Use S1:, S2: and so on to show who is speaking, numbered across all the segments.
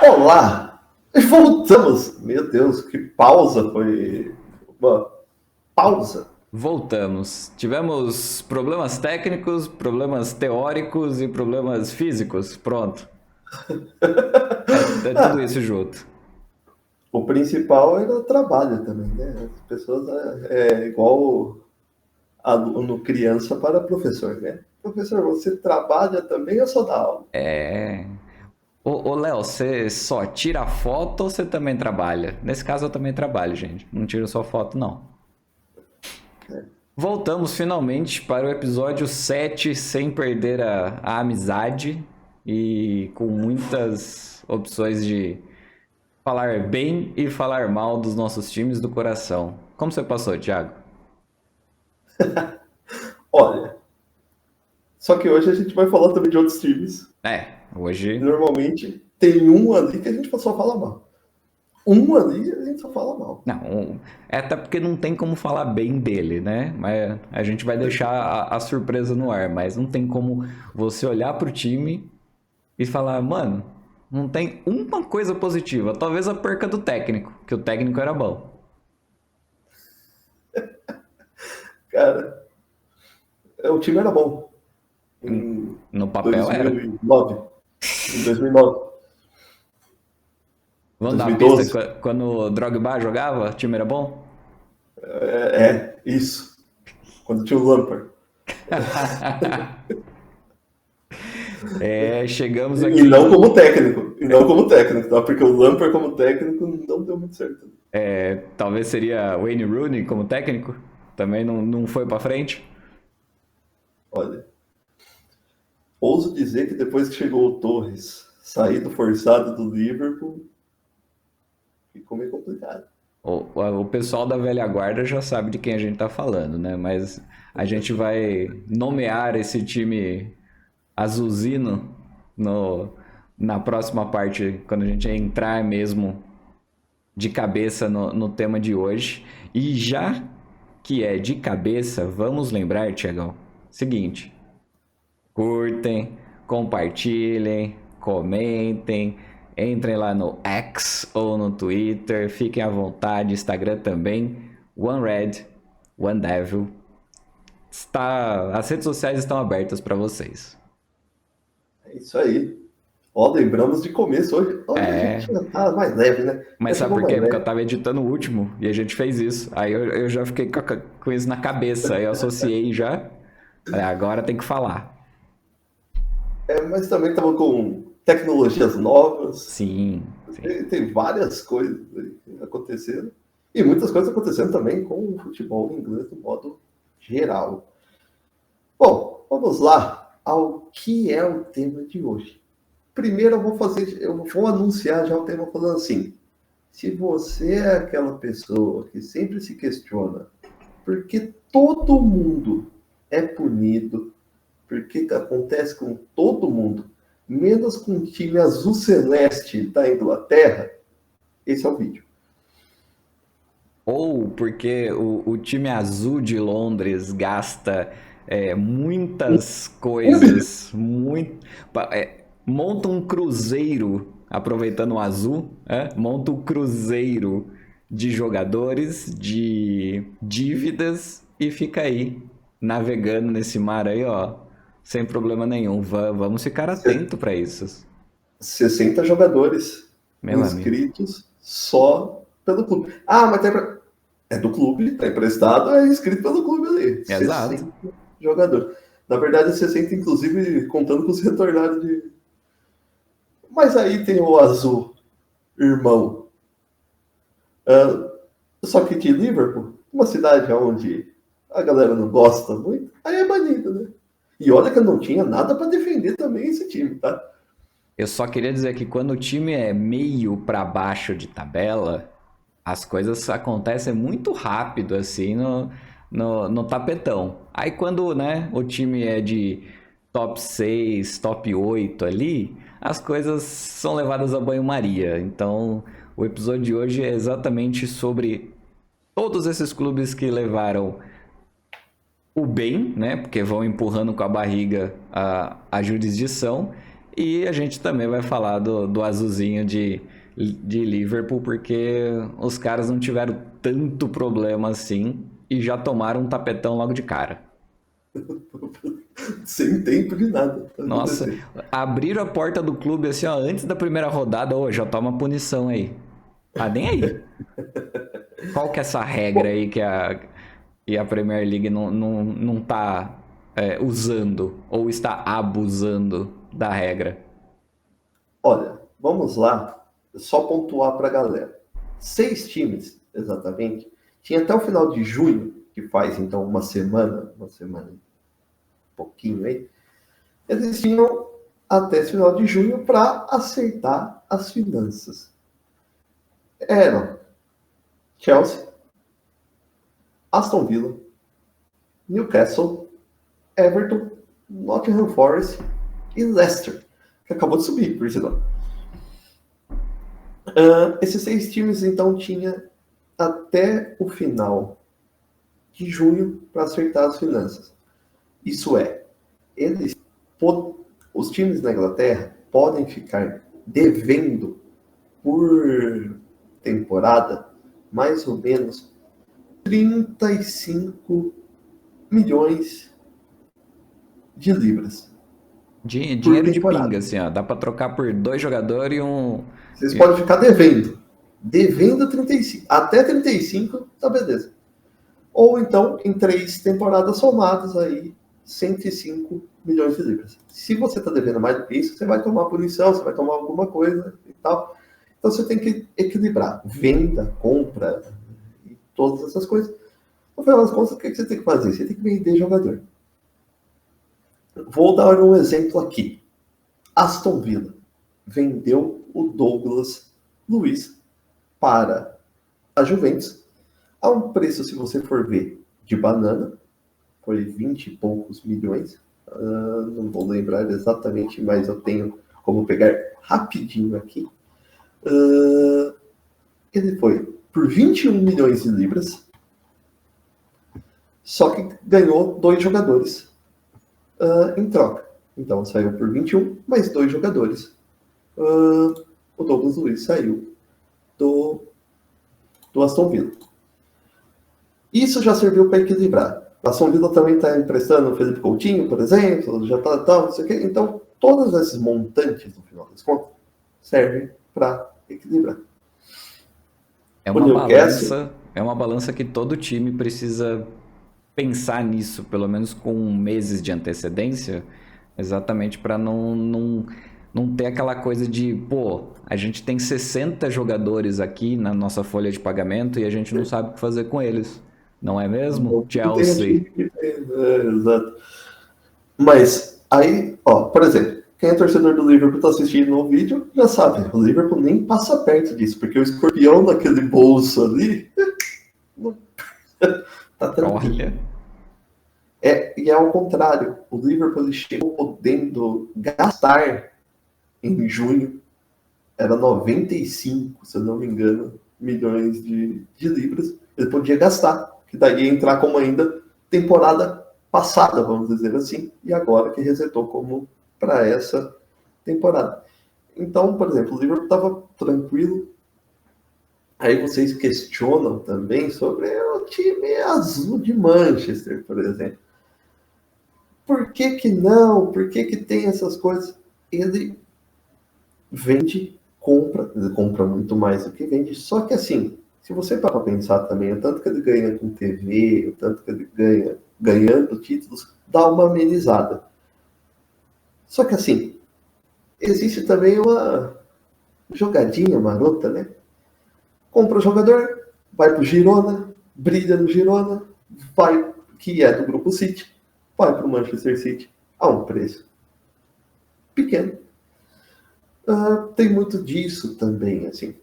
S1: Olá! Voltamos! Meu Deus, que pausa foi. Uma pausa.
S2: Voltamos. Tivemos problemas técnicos, problemas teóricos e problemas físicos. Pronto. É tudo
S1: Ah,
S2: isso junto.
S1: o principal era trabalho também, né? As pessoas é igual aluno criança para professor, né? Professor, você trabalha também ou só dá aula?
S2: É. Ô, Léo, você só tira foto ou você também trabalha? Nesse caso eu também trabalho, gente. Não tiro só foto, não. Voltamos finalmente para o episódio 7, sem perder a amizade e com muitas opções de falar bem e falar mal dos nossos times do coração. Como você passou, Thiago?
S1: Olha, só que hoje a gente vai falar também de outros times.
S2: Hoje.
S1: Normalmente tem um ali que a gente só fala mal. Um ali a gente só fala mal.
S2: Não, é até porque não tem como falar bem dele, né? Mas a gente vai deixar a surpresa no ar. Mas não tem como você olhar pro time e falar, mano, não tem uma coisa positiva. Talvez a perca do técnico, que o técnico era bom.
S1: Cara, o time era bom em
S2: No papel era.
S1: 2009. Em 2009.
S2: Vamos dar uma pista,
S1: 2012.
S2: quando o Drogba jogava, o time era bom?
S1: Isso. Quando tinha o Lampard.
S2: Chegamos
S1: E
S2: aqui.
S1: não como técnico. E não como técnico, tá? Porque o Lampard como técnico não deu muito certo.
S2: Talvez seria Wayne Rooney como técnico. Também não foi pra frente.
S1: Olha, ouso dizer que depois que chegou o Torres, saído forçado do Liverpool, ficou meio complicado.
S2: O pessoal da velha guarda já sabe de quem a gente tá falando, né? Mas a gente vai nomear esse time azulzino na próxima parte, quando a gente entrar mesmo de cabeça no tema de hoje. E já que é de cabeça, vamos lembrar, Tiagão, seguinte: curtem, compartilhem, comentem, entrem lá no X ou no Twitter, fiquem à vontade, Instagram também, OneRed, OneDevil. As redes sociais estão abertas para vocês.
S1: É isso aí. Ó, lembramos de começo. Hoje a gente já tá mais leve, né? Já
S2: Mas sabe
S1: chegou
S2: por
S1: mais
S2: quê? Porque eu
S1: leve.
S2: tava editando o último e a gente fez isso. Aí eu já fiquei com isso na cabeça. Aí eu associei já. Falei, agora tem que falar.
S1: Mas também estamos com tecnologias novas.
S2: Sim, sim.
S1: Tem várias coisas acontecendo. E muitas coisas acontecendo também com o futebol inglês do modo geral. Bom, vamos lá ao que é o tema de hoje. Primeiro eu vou anunciar já o tema falando assim: se você é aquela pessoa que sempre se questiona por que todo mundo é punido, por que acontece com todo mundo, menos com o time azul celeste da Inglaterra, esse é o vídeo.
S2: Ou porque o time azul de Londres gasta muitas coisas, monta um cruzeiro, aproveitando o azul, monta um cruzeiro de jogadores, de dívidas e fica aí, navegando nesse mar aí, ó, sem problema nenhum. Vamos ficar atento para isso,
S1: 60 jogadores
S2: meu amigo.
S1: inscritos só pelo clube. Ah, mas é do clube, tá emprestado, é inscrito pelo clube ali.
S2: Exato.
S1: 60 jogadores. Na verdade, 60, inclusive, contando com os retornados de. Mas aí tem o azul, irmão. Só que de Liverpool, uma cidade onde a galera não gosta muito, aí é banido, né? E olha que eu não tinha nada para defender também esse time, tá?
S2: Eu só queria dizer que quando o time é meio para baixo de tabela, as coisas acontecem muito rápido, assim, no tapetão. Aí quando, né, o time é de top 6, top 8 ali, as coisas são levadas a banho-maria. Então, o episódio de hoje é exatamente sobre todos esses clubes que levaram o bem, né? Porque vão empurrando com a barriga a jurisdição. E a gente também vai falar do azulzinho de Liverpool, porque os caras não tiveram tanto problema assim e já tomaram um tapetão logo de cara.
S1: Sem tempo de nada pra
S2: Nossa,
S1: acontecer.
S2: abriram a porta do clube assim, ó, antes da primeira rodada, ô, já toma punição aí. Tá nem aí. Qual que é essa regra
S1: Bom,
S2: aí e a Premier League não tá usando ou está abusando da regra?
S1: olha, vamos lá, só pontuar para a galera. 6 times, exatamente. Tinha até o final de junho, que faz então uma semana e pouquinho aí. Eles tinham até esse final de junho para acertar as finanças. Eram Chelsea, Aston Villa, Newcastle, Everton, Nottingham Forest e Leicester, que acabou de subir, por sinal. Esses 6 times, então, tinha até o final de junho para acertar as finanças. Isso é, eles, os times da Inglaterra podem ficar devendo por temporada mais ou menos 35 milhões de libras por
S2: Dinheiro de pinga,
S1: temporada.
S2: assim, ó. Dá pra trocar por 2 jogadores e um.
S1: Vocês podem ficar devendo. Devendo 35. Até 35, tá beleza. Ou então, em 3 temporadas somadas, aí 105 milhões de libras. Se você está devendo mais do que isso, você vai tomar punição, você vai tomar alguma coisa e tal. Então você tem que equilibrar venda, compra e todas essas coisas. No final das contas, o que você tem que fazer? Você tem que vender jogador. Vou dar um exemplo aqui. Aston Villa vendeu o Douglas Luiz para a Juventus a um preço, se você for ver, de banana, foi 20 e poucos milhões. Não vou lembrar exatamente, mas eu tenho como pegar rapidinho aqui. Ele foi por 21 milhões de libras, só que ganhou 2 jogadores em troca. Então saiu por 21, mais 2 jogadores. O Douglas Luiz saiu do Aston Villa. Isso já serviu para equilibrar. A Aston Villa também está emprestando o Felipe Coutinho, por exemplo, já está tal, não sei o quê. Então, todos esses montantes, no final das contas, servem para equilibrar. O Newcastle,
S2: É uma balança que todo time precisa pensar nisso, pelo menos com meses de antecedência, exatamente para não ter aquela coisa de, pô, a gente tem 60 jogadores aqui na nossa folha de pagamento e a gente não sabe o que fazer com eles. Não é mesmo?
S1: não tem um time
S2: Chelsea.
S1: que tem, exato. Mas aí, ó, por exemplo, quem é torcedor do Liverpool está assistindo no vídeo já sabe, o Liverpool nem passa perto disso, porque o escorpião daquele bolso ali não, tá tranquilo.
S2: Olha,
S1: E é ao contrário, o Liverpool ele chegou podendo gastar em junho, era 95, se eu não me engano, milhões de libras. Ele podia gastar, que daí ia entrar como ainda temporada passada, vamos dizer assim, e agora que resetou como para essa temporada. Então, por exemplo, o Liverpool estava tranquilo. Aí vocês questionam também sobre o time azul de Manchester, por exemplo. Por que que não? Por que que tem essas coisas? Ele vende, ele compra muito mais do que vende. Só que assim, se você parar para pensar também, o tanto que ele ganha com TV, o tanto que ele ganha ganhando títulos, dá uma amenizada. Só que assim, existe também uma jogadinha marota, né? Compra o jogador, vai pro Girona, brilha no Girona, vai, que é do Grupo City, vai pro Manchester City a um preço pequeno. Tem muito disso também, assim.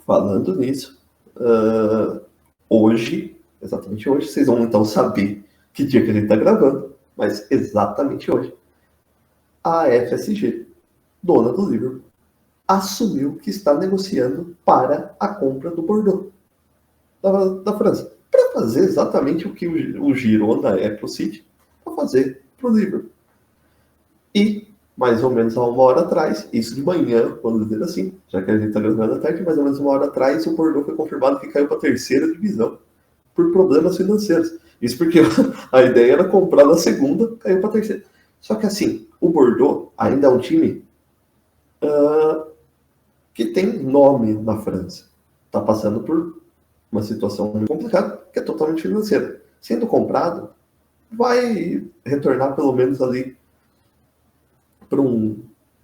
S1: Falando nisso, hoje, exatamente hoje, vocês vão então saber que dia que a gente está gravando, mas exatamente hoje, a FSG, dona do Liverpool, assumiu que está negociando para a compra do Bordeaux, da França, para fazer exatamente o que o Girona é para o City, para fazer para o Liverpool. E mais ou menos há uma hora atrás, isso de manhã, vamos dizer assim, já que a gente está gravando à tarde, mais ou menos uma hora atrás, o Bordeaux foi confirmado que caiu para a terceira divisão por problemas financeiros. Isso porque a ideia era comprar na segunda, caiu para a terceira. Só que assim, o Bordeaux ainda é um time que tem nome na França. Está passando por uma situação muito complicada, que é totalmente financeira. Sendo comprado, vai retornar pelo menos ali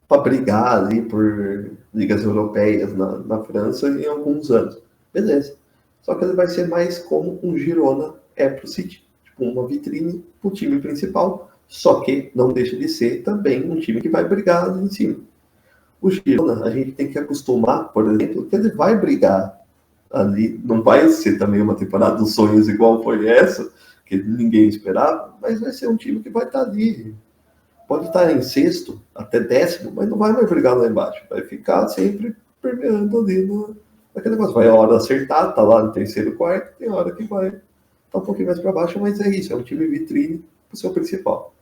S1: para brigar ali por ligas europeias na França em alguns anos. Beleza. Só que ele vai ser mais como um Girona é para o City. Tipo, uma vitrine para o time principal, só que não deixa de ser também um time que vai brigar ali em cima. O Girona, a gente tem que acostumar, por exemplo, que ele vai brigar ali. Não vai ser também uma temporada dos sonhos igual foi essa, que ninguém esperava, mas vai ser um time que vai estar ali. Pode estar em sexto, até décimo, mas não vai mais brigar lá embaixo. Vai ficar sempre permeando ali naquele negócio. Vai a hora acertar, tá lá no terceiro, quarto, tem hora que vai tá um pouquinho mais para baixo, mas é isso, é um time vitrine pro seu principal.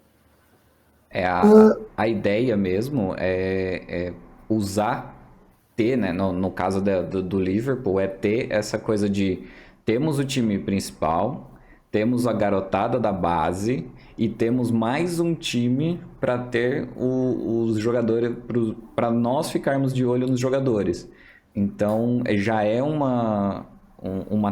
S2: A ideia mesmo é usar, ter, né, no caso do Liverpool, é ter essa coisa de temos o time principal, temos a garotada da base e temos mais um time para ter os jogadores, para nós ficarmos de olho nos jogadores. Então já é uma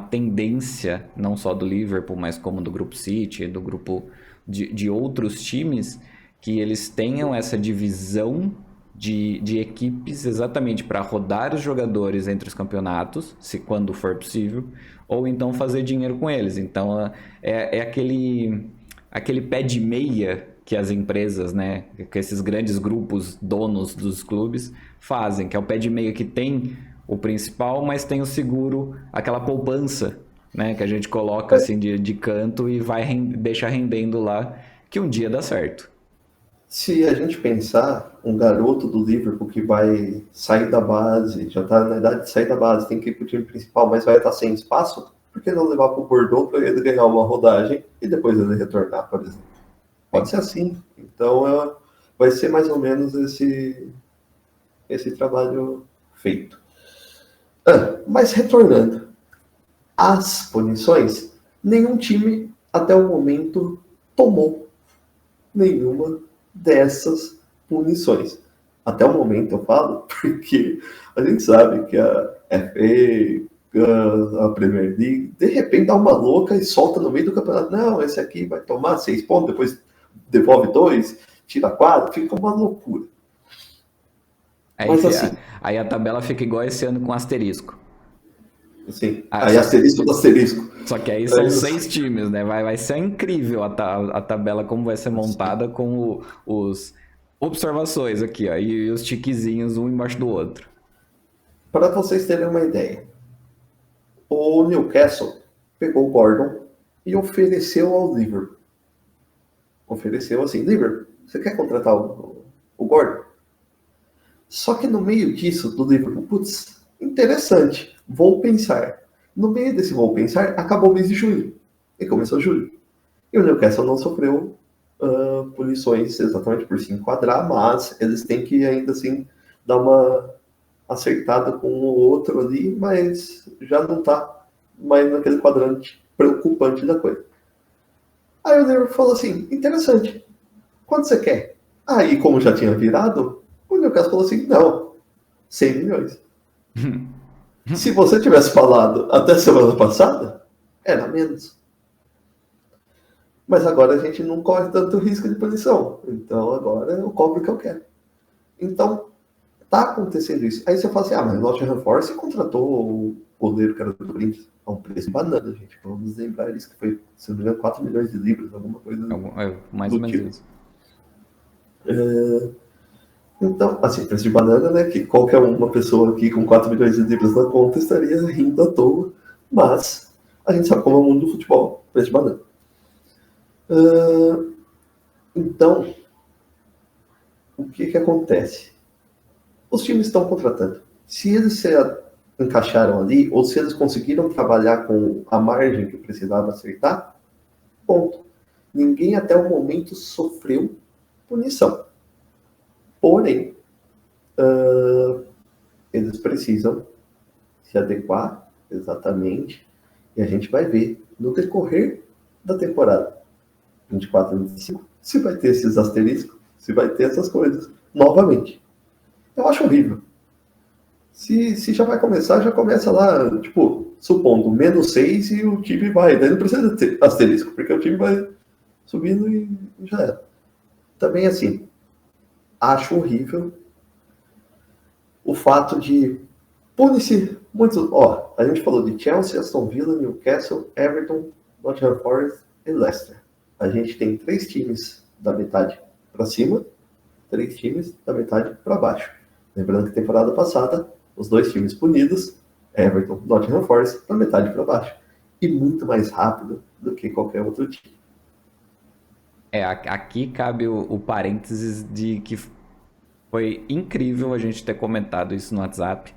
S2: tendência, não só do Liverpool, mas como do Grupo City, do grupo de outros times, que eles tenham essa divisão de equipes exatamente para rodar os jogadores entre os campeonatos, se quando for possível, ou então fazer dinheiro com eles. Então é aquele pé de meia que as empresas, né, que esses grandes grupos donos dos clubes fazem, que é o pé de meia que tem o principal, mas tem o seguro, aquela poupança, né, que a gente coloca assim de canto e deixa rendendo lá, que um dia dá certo.
S1: Se a gente pensar, um garoto do Liverpool que vai sair da base, já está na idade de sair da base, tem que ir para o time principal, mas vai estar sem espaço, por que não levar para o Bordeaux para ele ganhar uma rodagem e depois ele retornar, por exemplo? Pode ser assim. Então, vai ser mais ou menos esse trabalho feito. Mas retornando às punições, nenhum time até o momento tomou nenhuma dessas punições. Até o momento eu falo porque a gente sabe que a FA, a Premier League, de repente dá uma louca e solta no meio do campeonato. Não, esse aqui vai tomar 6 pontos, depois devolve 2, tira 4, fica uma loucura. Mas assim,
S2: Aí a tabela fica igual esse ano com asterisco.
S1: aí asterisco do asterisco.
S2: Só que aí são 6 times, né? Vai ser incrível a tabela como vai ser montada com os observações aqui, ó, e os tiquezinhos um embaixo do outro.
S1: Para vocês terem uma ideia, o Newcastle pegou o Gordon e ofereceu ao Liverpool. Ofereceu assim, Liverpool, você quer contratar o Gordon? Só que no meio disso, do Liverpool, putz, interessante, vou pensar. No meio desse vou pensar, acabou o mês de julho. E começou julho. E o Newcastle não sofreu punições exatamente por se enquadrar, mas eles têm que ainda assim dar uma acertada com o outro ali, mas já não está mais naquele quadrante preocupante da coisa. Aí o Liverpool falou assim, interessante, quanto você quer? Aí, como já tinha virado, o Newcastle falou assim, não, 100 milhões. Se você tivesse falado até semana passada, era menos. Mas agora a gente não corre tanto risco de punição. Então agora eu cobro o que eu quero. Então, tá acontecendo isso. Aí você fala assim, mas o Nottingham Forest contratou o goleiro que era do Corinthians a um preço de banana, gente. Vamos lembrar isso, que foi, se não me engano, 4 milhões de libras, alguma coisa
S2: mais ou menos tipo. Isso.
S1: Então, assim, preço de banana, né, que qualquer uma pessoa aqui com 4 milhões de libras na conta estaria rindo à toa, mas a gente sabe como é o mundo do futebol, preço de banana. Então, o que acontece? Os times estão contratando. Se eles se encaixaram ali, ou se eles conseguiram trabalhar com a margem que precisava acertar, ponto. Ninguém até o momento sofreu punição. Porém, eles precisam se adequar exatamente e a gente vai ver no decorrer da temporada 24 e 25 se vai ter esses asteriscos, se vai ter essas coisas novamente. Eu acho horrível. Se já vai começar, já começa lá, tipo, supondo, -6 e o time vai. Daí não precisa ter asterisco, porque o time vai subindo e já era. Também, assim, acho horrível o fato de pune-se muitos. Ó, a gente falou de Chelsea, Aston Villa, Newcastle, Everton, Nottingham Forest e Leicester. A gente tem 3 times da metade para cima, 3 times da metade para baixo. Lembrando que temporada passada, os 2 times punidos, Everton, Nottingham Forest, da metade para baixo. E muito mais rápido do que qualquer outro time.
S2: Aqui cabe o parênteses de que foi incrível a gente ter comentado isso no WhatsApp.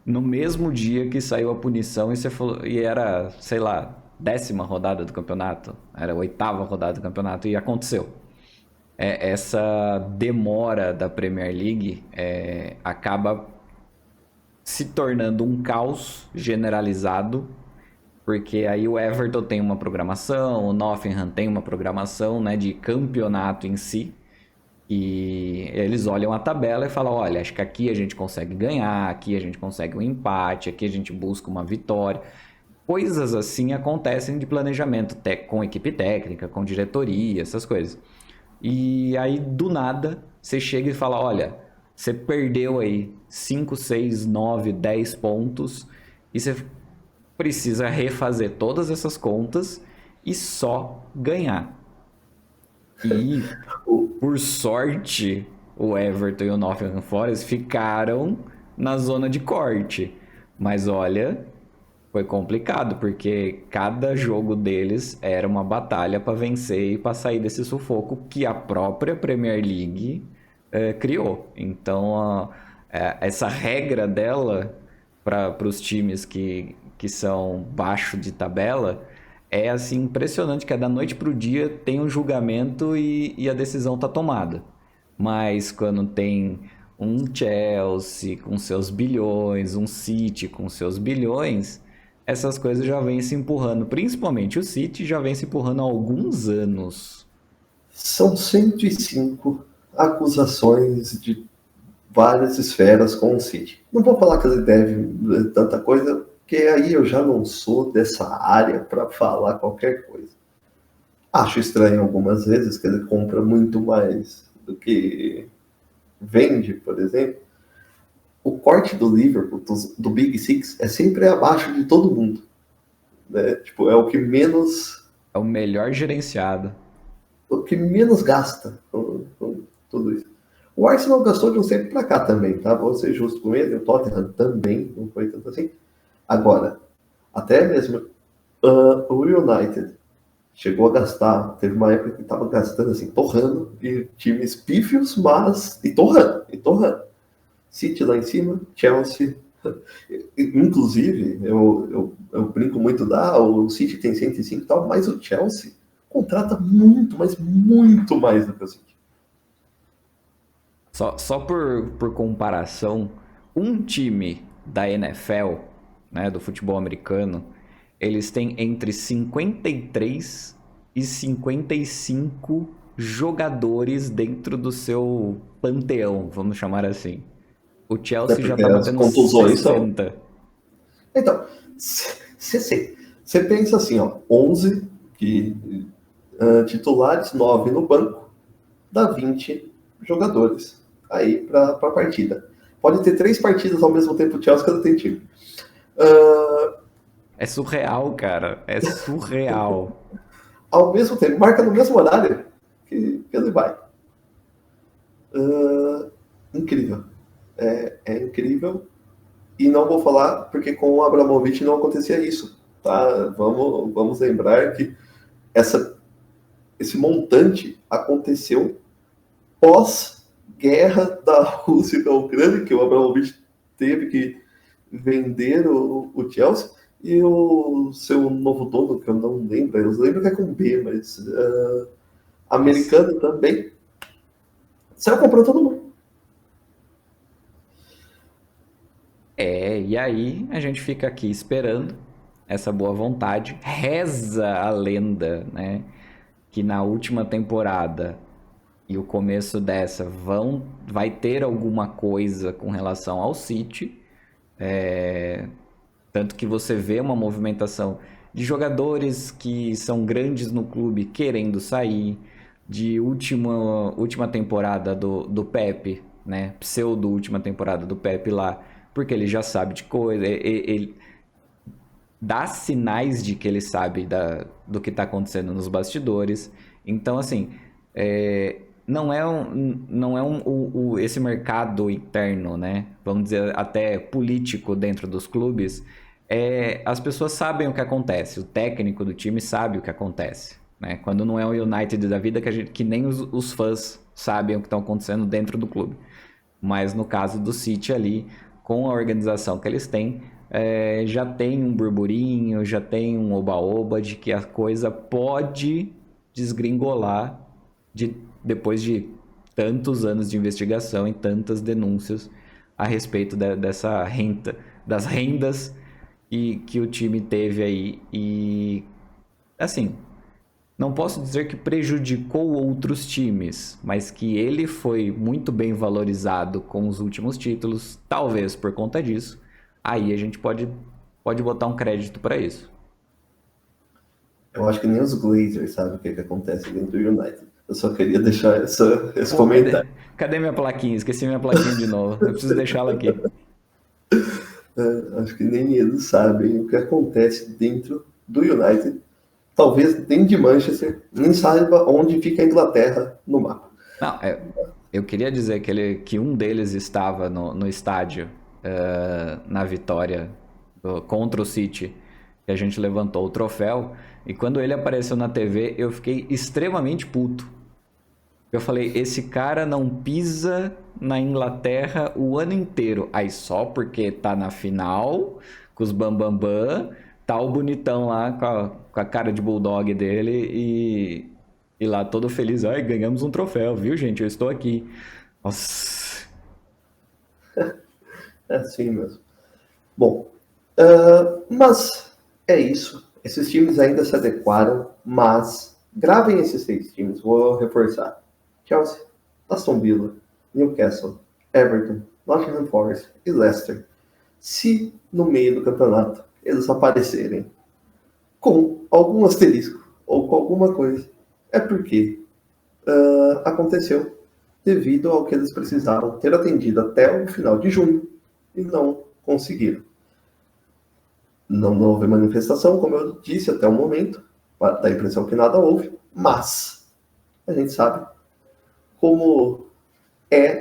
S2: No mesmo dia que saiu a punição e, você falou, e era, sei lá, 10ª rodada do campeonato, era a 8ª rodada do campeonato, e aconteceu. Essa demora da Premier League acaba se tornando um caos generalizado, porque aí o Everton tem uma programação, o Nottingham tem uma programação, né, de campeonato em si, e eles olham a tabela e falam, olha, acho que aqui a gente consegue ganhar, aqui a gente consegue um empate, aqui a gente busca uma vitória. Coisas assim acontecem de planejamento com equipe técnica, com diretoria, essas coisas. E aí, do nada, você chega e fala, olha, você perdeu aí 5, 6, 9, 10 pontos e você precisa refazer todas essas contas e só ganhar. E, por sorte, o Everton e o Nottingham Forest ficaram na zona de corte. Mas olha, foi complicado, porque cada jogo deles era uma batalha para vencer e para sair desse sufoco que a própria Premier League criou. Então, essa regra dela para os times que são baixo de tabela é assim impressionante, que é da noite para o dia tem um julgamento e a decisão tá tomada. Mas quando tem um Chelsea com seus bilhões, um City com seus bilhões, essas coisas já vêm se empurrando. Principalmente o City já vem se empurrando há alguns anos.
S1: São 105 acusações de várias esferas com o City. Não vou falar que ele deve tanta coisa, porque aí eu já não sou dessa área para falar qualquer coisa. Acho estranho algumas vezes que ele compra muito mais do que vende, por exemplo. O corte do Liverpool, do Big Six, é sempre abaixo de todo mundo. Né? Tipo, é o que menos...
S2: É o melhor gerenciado.
S1: O que menos gasta com tudo isso. O Arsenal gastou de um tempo para cá também, tá? Vou ser justo com ele. O Tottenham também não foi tanto assim. Agora, até mesmo o United chegou a gastar, teve uma época que estava gastando assim, torrando, e times pífios, mas e torrando. City lá em cima, Chelsea. Inclusive, eu brinco muito o City tem 105 e tal, mas o Chelsea contrata muito, mas muito mais do que o City.
S2: Só por comparação, um time da NFL, né, do futebol americano, eles têm entre 53 e 55 jogadores dentro do seu panteão, vamos chamar assim. O
S1: Né?
S2: Chelsea já
S1: Porque
S2: tá
S1: as
S2: batendo
S1: contusões são...
S2: 60.
S1: Então, você pensa assim, ó, 11 titulares, 9 no banco, dá 20 jogadores aí para a partida. Pode ter 3 partidas ao mesmo tempo o Chelsea que não tem time.
S2: É surreal, cara. É surreal.
S1: Ao mesmo tempo, marca no mesmo horário que ele vai. Incrível. É incrível. E não vou falar porque com o Abramovich não acontecia isso. Tá? Vamos lembrar que esse montante aconteceu pós-guerra da Rússia com a Ucrânia, que o Abramovich teve que vender o Chelsea, e o seu novo dono, que eu não lembro, eu lembro que é com B, mas americano também, Saiu comprando todo mundo.
S2: E aí a gente fica aqui esperando essa boa vontade. Reza a lenda, né? Que na última temporada e o começo dessa vai ter alguma coisa com relação ao City. Tanto que você vê uma movimentação de jogadores que são grandes no clube querendo sair, de última temporada do Pepe, né? Pseudo última temporada do Pepe lá, porque ele já sabe de coisa, ele dá sinais de que ele sabe do que está acontecendo nos bastidores. Então, assim, não é esse mercado interno, né? Vamos dizer, até político dentro dos clubes. As pessoas sabem o que acontece, o técnico do time sabe o que acontece. Né? Quando não é o United da vida, que nem os fãs sabem o que está acontecendo dentro do clube. Mas no caso do City ali, com a organização que eles têm, já tem um burburinho, já tem um oba-oba de que a coisa pode desgringolar depois de tantos anos de investigação e tantas denúncias a respeito dessa renda, das rendas que o time teve aí. E, assim, não posso dizer que prejudicou outros times, mas que ele foi muito bem valorizado com os últimos títulos, talvez por conta disso. Aí a gente pode botar um crédito para isso.
S1: Eu acho que nem os Glazers sabem o que acontece dentro do United. Eu só queria deixar esse
S2: Pô,
S1: comentário.
S2: cadê minha plaquinha? Esqueci minha plaquinha de novo. Eu preciso deixá-la aqui.
S1: Acho que nem eles sabem o que acontece dentro do United. Talvez dentro de Manchester, nem saiba onde fica a Inglaterra no mapa.
S2: Não, eu queria dizer que um deles estava no estádio na vitória contra o City, que a gente levantou o troféu, e quando ele apareceu na TV, eu fiquei extremamente puto. Eu falei, esse cara não pisa na Inglaterra o ano inteiro. Aí só porque tá na final, com os bambambam, tá o bonitão lá com a cara de bulldog dele e lá todo feliz. Ai, ganhamos um troféu, viu, gente? Eu estou aqui. Nossa.
S1: É assim mesmo. Bom, mas é isso. Esses times ainda se adequaram, mas gravem esses 6 times, vou reforçar. Chelsea, Aston Villa, Newcastle, Everton, Nottingham Forest e Leicester. Se no meio do campeonato eles aparecerem com algum asterisco ou com alguma coisa, é porque aconteceu devido ao que eles precisaram ter atendido até o final de junho e não conseguiram. Não houve manifestação, como eu disse até o momento, dá a impressão que nada houve, mas a gente sabe como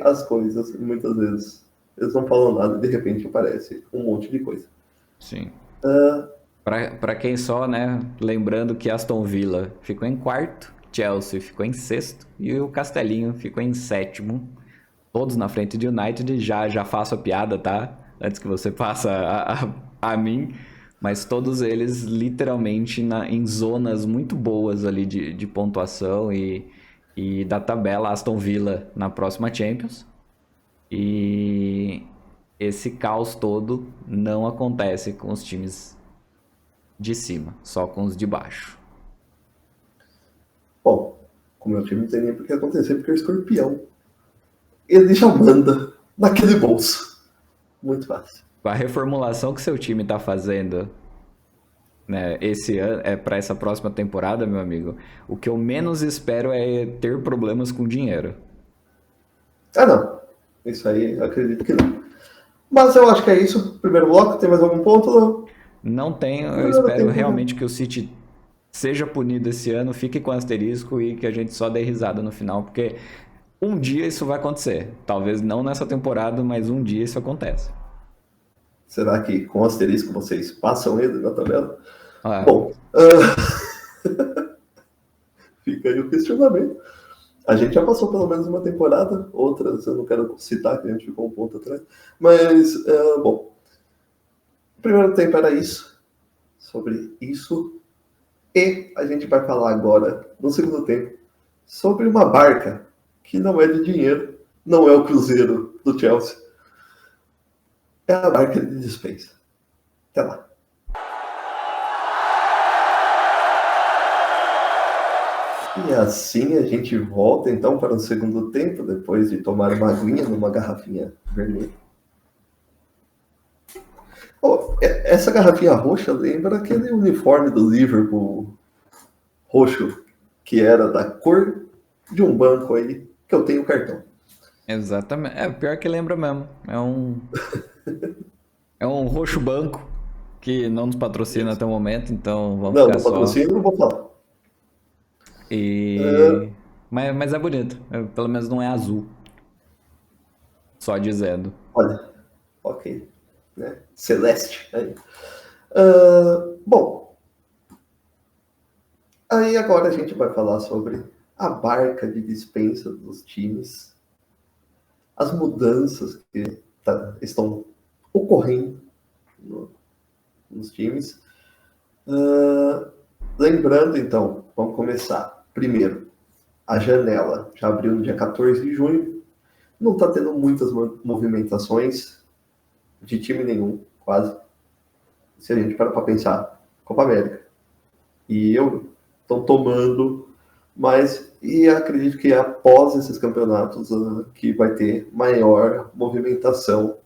S1: as coisas, muitas vezes eles não falam nada e de repente aparece um monte de coisa.
S2: Sim. Para quem só, né? Lembrando que Aston Villa ficou em quarto, Chelsea ficou em sexto e o Castelinho ficou em sétimo. Todos na frente de United. Já faço a piada, tá? Antes que você passe a mim. Mas todos eles literalmente em zonas muito boas ali de pontuação e da tabela. Aston Villa na próxima Champions. E esse caos todo não acontece com os times de cima, só com os de baixo.
S1: Bom, com o meu time não tem nem por que acontecer, porque é o Escorpião. Ele já manda naquele bolso. Muito fácil.
S2: Com a reformulação que seu time está fazendo, né, esse ano, para essa próxima temporada, meu amigo, o que eu menos espero é ter problemas com dinheiro.
S1: Não. Isso aí, eu acredito que não. Mas eu acho que é isso. Primeiro bloco, tem mais algum ponto? Não?
S2: Não tenho, eu espero realmente que o City seja punido esse ano, fique com asterisco e que a gente só dê risada no final, porque um dia isso vai acontecer. Talvez não nessa temporada, mas um dia isso acontece.
S1: Será que com asterisco vocês passam ele na tabela?
S2: Ah,
S1: Bom, fica aí o questionamento. A gente já passou pelo menos uma temporada, outras eu não quero citar, que a gente ficou um ponto atrás. Mas, bom, o primeiro tempo era isso, sobre isso. E a gente vai falar agora, no segundo tempo, sobre uma barca que não é de dinheiro, não é o Cruzeiro do Chelsea. É a marca de dispensa. Até lá. E assim a gente volta então para o segundo tempo, depois de tomar uma aguinha numa garrafinha vermelha. Oh, essa garrafinha roxa lembra aquele uniforme do Liverpool roxo, que era da cor de um banco aí, que eu tenho cartão.
S2: Exatamente. É, pior que lembra mesmo. É um roxo banco que não nos patrocina até o momento, então vamos
S1: Não,
S2: ficar
S1: no
S2: só.
S1: patrocínio não vou falar.
S2: E... Mas é bonito. Pelo menos não é azul. Só dizendo.
S1: Olha, ok. Né? Celeste. Aí. Bom, aí agora a gente vai falar sobre a barca de dispensa dos times, as mudanças que estão ocorrendo nos times. Lembrando, então, vamos começar. Primeiro, a janela já abriu no dia 14 de junho. Não está tendo muitas movimentações de time nenhum, quase. Se a gente para pensar, Copa América e Euro estão tomando, e acredito que após esses campeonatos que vai ter maior movimentação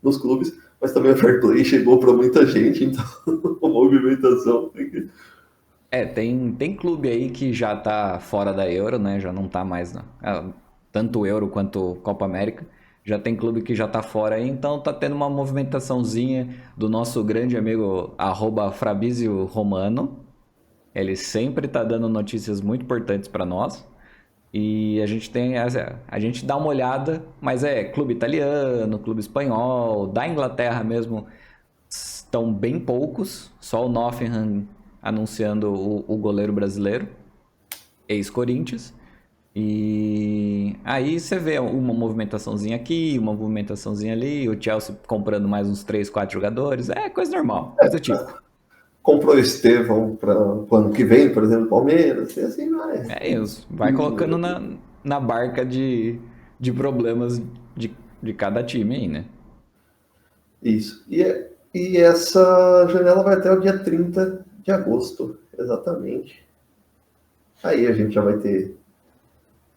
S1: nos clubes, mas também o fair play chegou para muita gente, então a movimentação tem que...
S2: Tem clube aí que já tá fora da Euro, né? Já não tá mais, tanto Euro quanto Copa América. Já tem clube que já tá fora aí, então tá tendo uma movimentaçãozinha do nosso grande amigo @Fabrizio Romano. Ele sempre tá dando notícias muito importantes para nós. E a gente dá uma olhada, mas é clube italiano, clube espanhol, da Inglaterra mesmo, estão bem poucos, só o Nottingham anunciando o goleiro brasileiro, ex-Corinthians. E aí você vê uma movimentaçãozinha aqui, uma movimentaçãozinha ali, o Chelsea comprando mais uns 3, 4 jogadores, é coisa normal, coisa típica.
S1: Comprou o Estevão para o ano que vem, por exemplo, Palmeiras, e assim vai.
S2: É isso, vai colocando na barca de problemas de cada time aí, né?
S1: Isso. E essa janela vai até o dia 30 de agosto, exatamente. Aí a gente já vai ter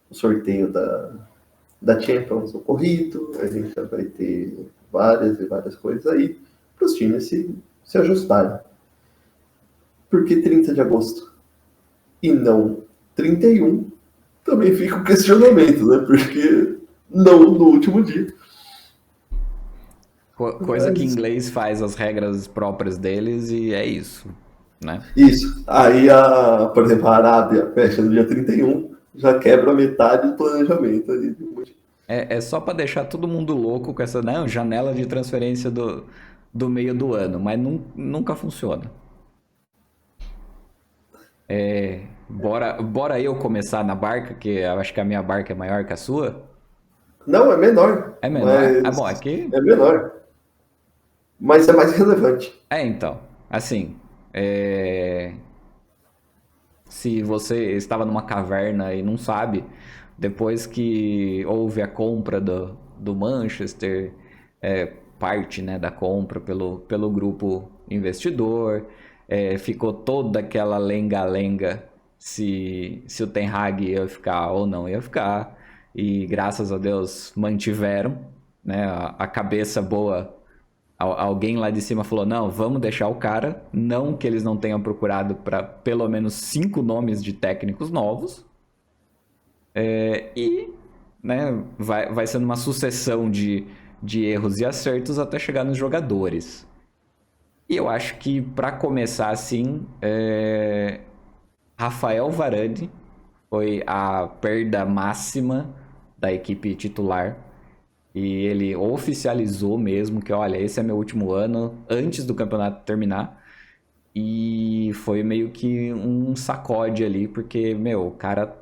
S1: o sorteio da Champions ocorrido, a gente já vai ter várias e várias coisas aí para os times se ajustarem. Por que 30 de agosto? E não 31? Também fica o questionamento, né? Porque não no último dia.
S2: Coisa que inglês faz as regras próprias deles e é isso, né?
S1: Isso. Aí, por exemplo, a Arábia fecha no dia 31, já quebra metade do planejamento ali.
S2: É só para deixar todo mundo louco com essa janela de transferência do meio do ano, mas nunca funciona. Bora eu começar na barca, que eu acho que a minha barca é maior que a sua.
S1: Não, é menor.
S2: É menor? Ah,
S1: Mas
S2: bom, aqui.
S1: é menor. Mas é mais relevante.
S2: Então, assim, se você estava numa caverna e não sabe, depois que houve a compra do Manchester, parte, né, da compra pelo grupo investidor, ficou toda aquela lenga-lenga se o Ten Hag ia ficar ou não ia ficar, e graças a Deus mantiveram, né, a cabeça boa. Alguém lá de cima falou, não, vamos deixar o cara, não que eles não tenham procurado para pelo menos 5 nomes de técnicos novos, e né, vai sendo uma sucessão de erros e acertos até chegar nos jogadores. E eu acho que para começar assim, Rafael Varane foi a perda máxima da equipe titular. E ele oficializou mesmo que, olha, esse é meu último ano, antes do campeonato terminar. E foi meio que um sacode ali, porque, meu, o cara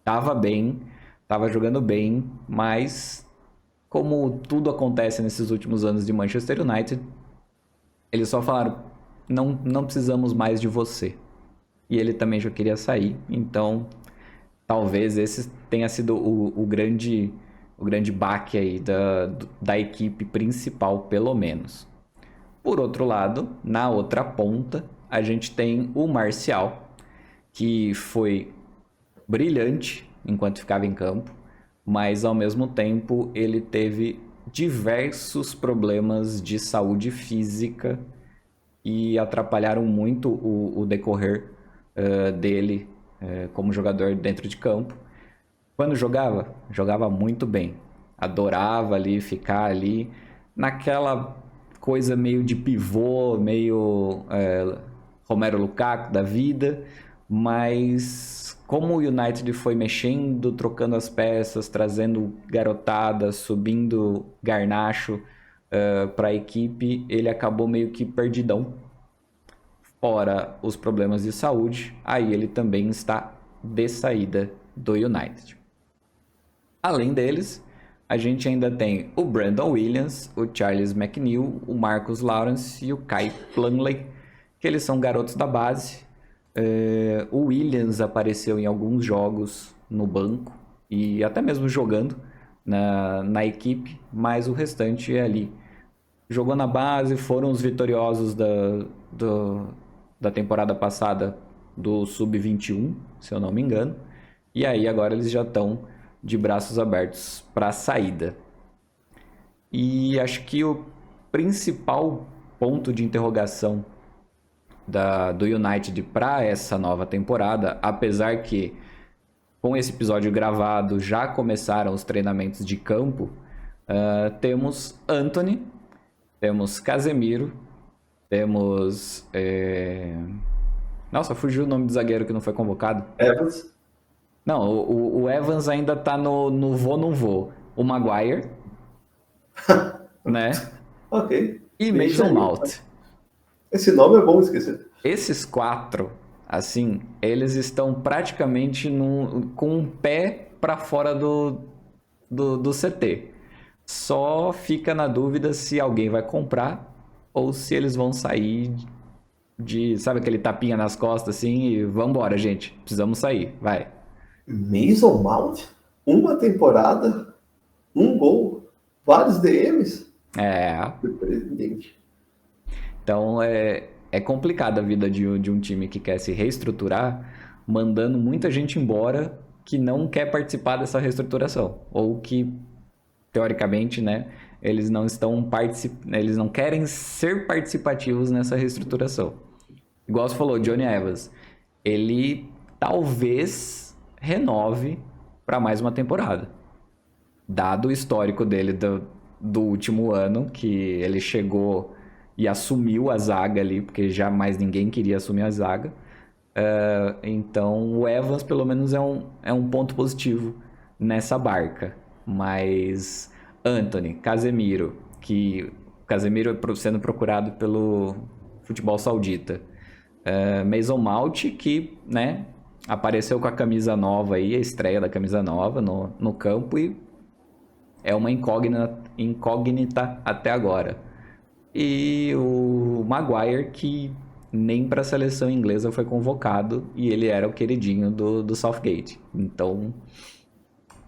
S2: tava bem, tava jogando bem, mas como tudo acontece nesses últimos anos de Manchester United, eles só falaram, não precisamos mais de você. E ele também já queria sair, então talvez esse tenha sido o grande o grande baque aí da equipe principal, pelo menos. Por outro lado, na outra ponta, a gente tem o Marcial, que foi brilhante enquanto ficava em campo, mas ao mesmo tempo ele teve diversos problemas de saúde física e atrapalharam muito o decorrer dele como jogador dentro de campo. Quando jogava, jogava muito bem. Adorava ali ficar ali naquela coisa meio de pivô, meio Romero Lukaku da vida, mas como o United foi mexendo, trocando as peças, trazendo garotada, subindo Garnacho para a equipe, ele acabou meio que perdidão. Fora os problemas de saúde, aí ele também está de saída do United. Além deles, a gente ainda tem o Brandon Williams, o Charles McNeil, o Marcus Lawrence e o Kai Plumlee, que eles são garotos da base. O Williams apareceu em alguns jogos no banco e até mesmo jogando na equipe, mas o restante é ali. Jogou na base, foram os vitoriosos da temporada passada do Sub-21, se eu não me engano. E aí agora eles já estão de braços abertos para a saída. E acho que o principal ponto de interrogação do United para essa nova temporada, apesar que com esse episódio gravado já começaram os treinamentos de campo, temos Antony, temos Casemiro, temos... Nossa, fugiu o nome do zagueiro que não foi convocado.
S1: Evans.
S2: Não, o Evans ainda tá no vou, não vou. O Maguire, né?
S1: Ok.
S2: E
S1: Deixa
S2: Mason
S1: aí.
S2: Mount.
S1: Esse nome é bom esquecer.
S2: Esses quatro, assim, eles estão praticamente com um pé para fora do CT. Só fica na dúvida se alguém vai comprar ou se eles vão sair sabe aquele tapinha nas costas assim e vambora, gente, precisamos sair, vai.
S1: Mason Mount? Uma temporada, um gol, vários DMs?
S2: É,
S1: Surpreendente.
S2: então é complicada a vida de um time que quer se reestruturar, mandando muita gente embora que não quer participar dessa reestruturação. Ou que, teoricamente, né, eles eles não querem ser participativos nessa reestruturação. Igual você falou, Johnny Evans, ele talvez renove para mais uma temporada. Dado o histórico dele do último ano, que ele chegou e assumiu a zaga ali, porque jamais ninguém queria assumir a zaga. Então o Evans pelo menos é um ponto positivo nessa barca. Mas Antony, Casemiro, que Casemiro é sendo procurado pelo futebol saudita. Mason Mount, que né, apareceu com a camisa nova aí, a estreia da camisa nova no campo e é uma incógnita até agora. E o Maguire, que nem para a seleção inglesa foi convocado e ele era o queridinho do Southgate. Então,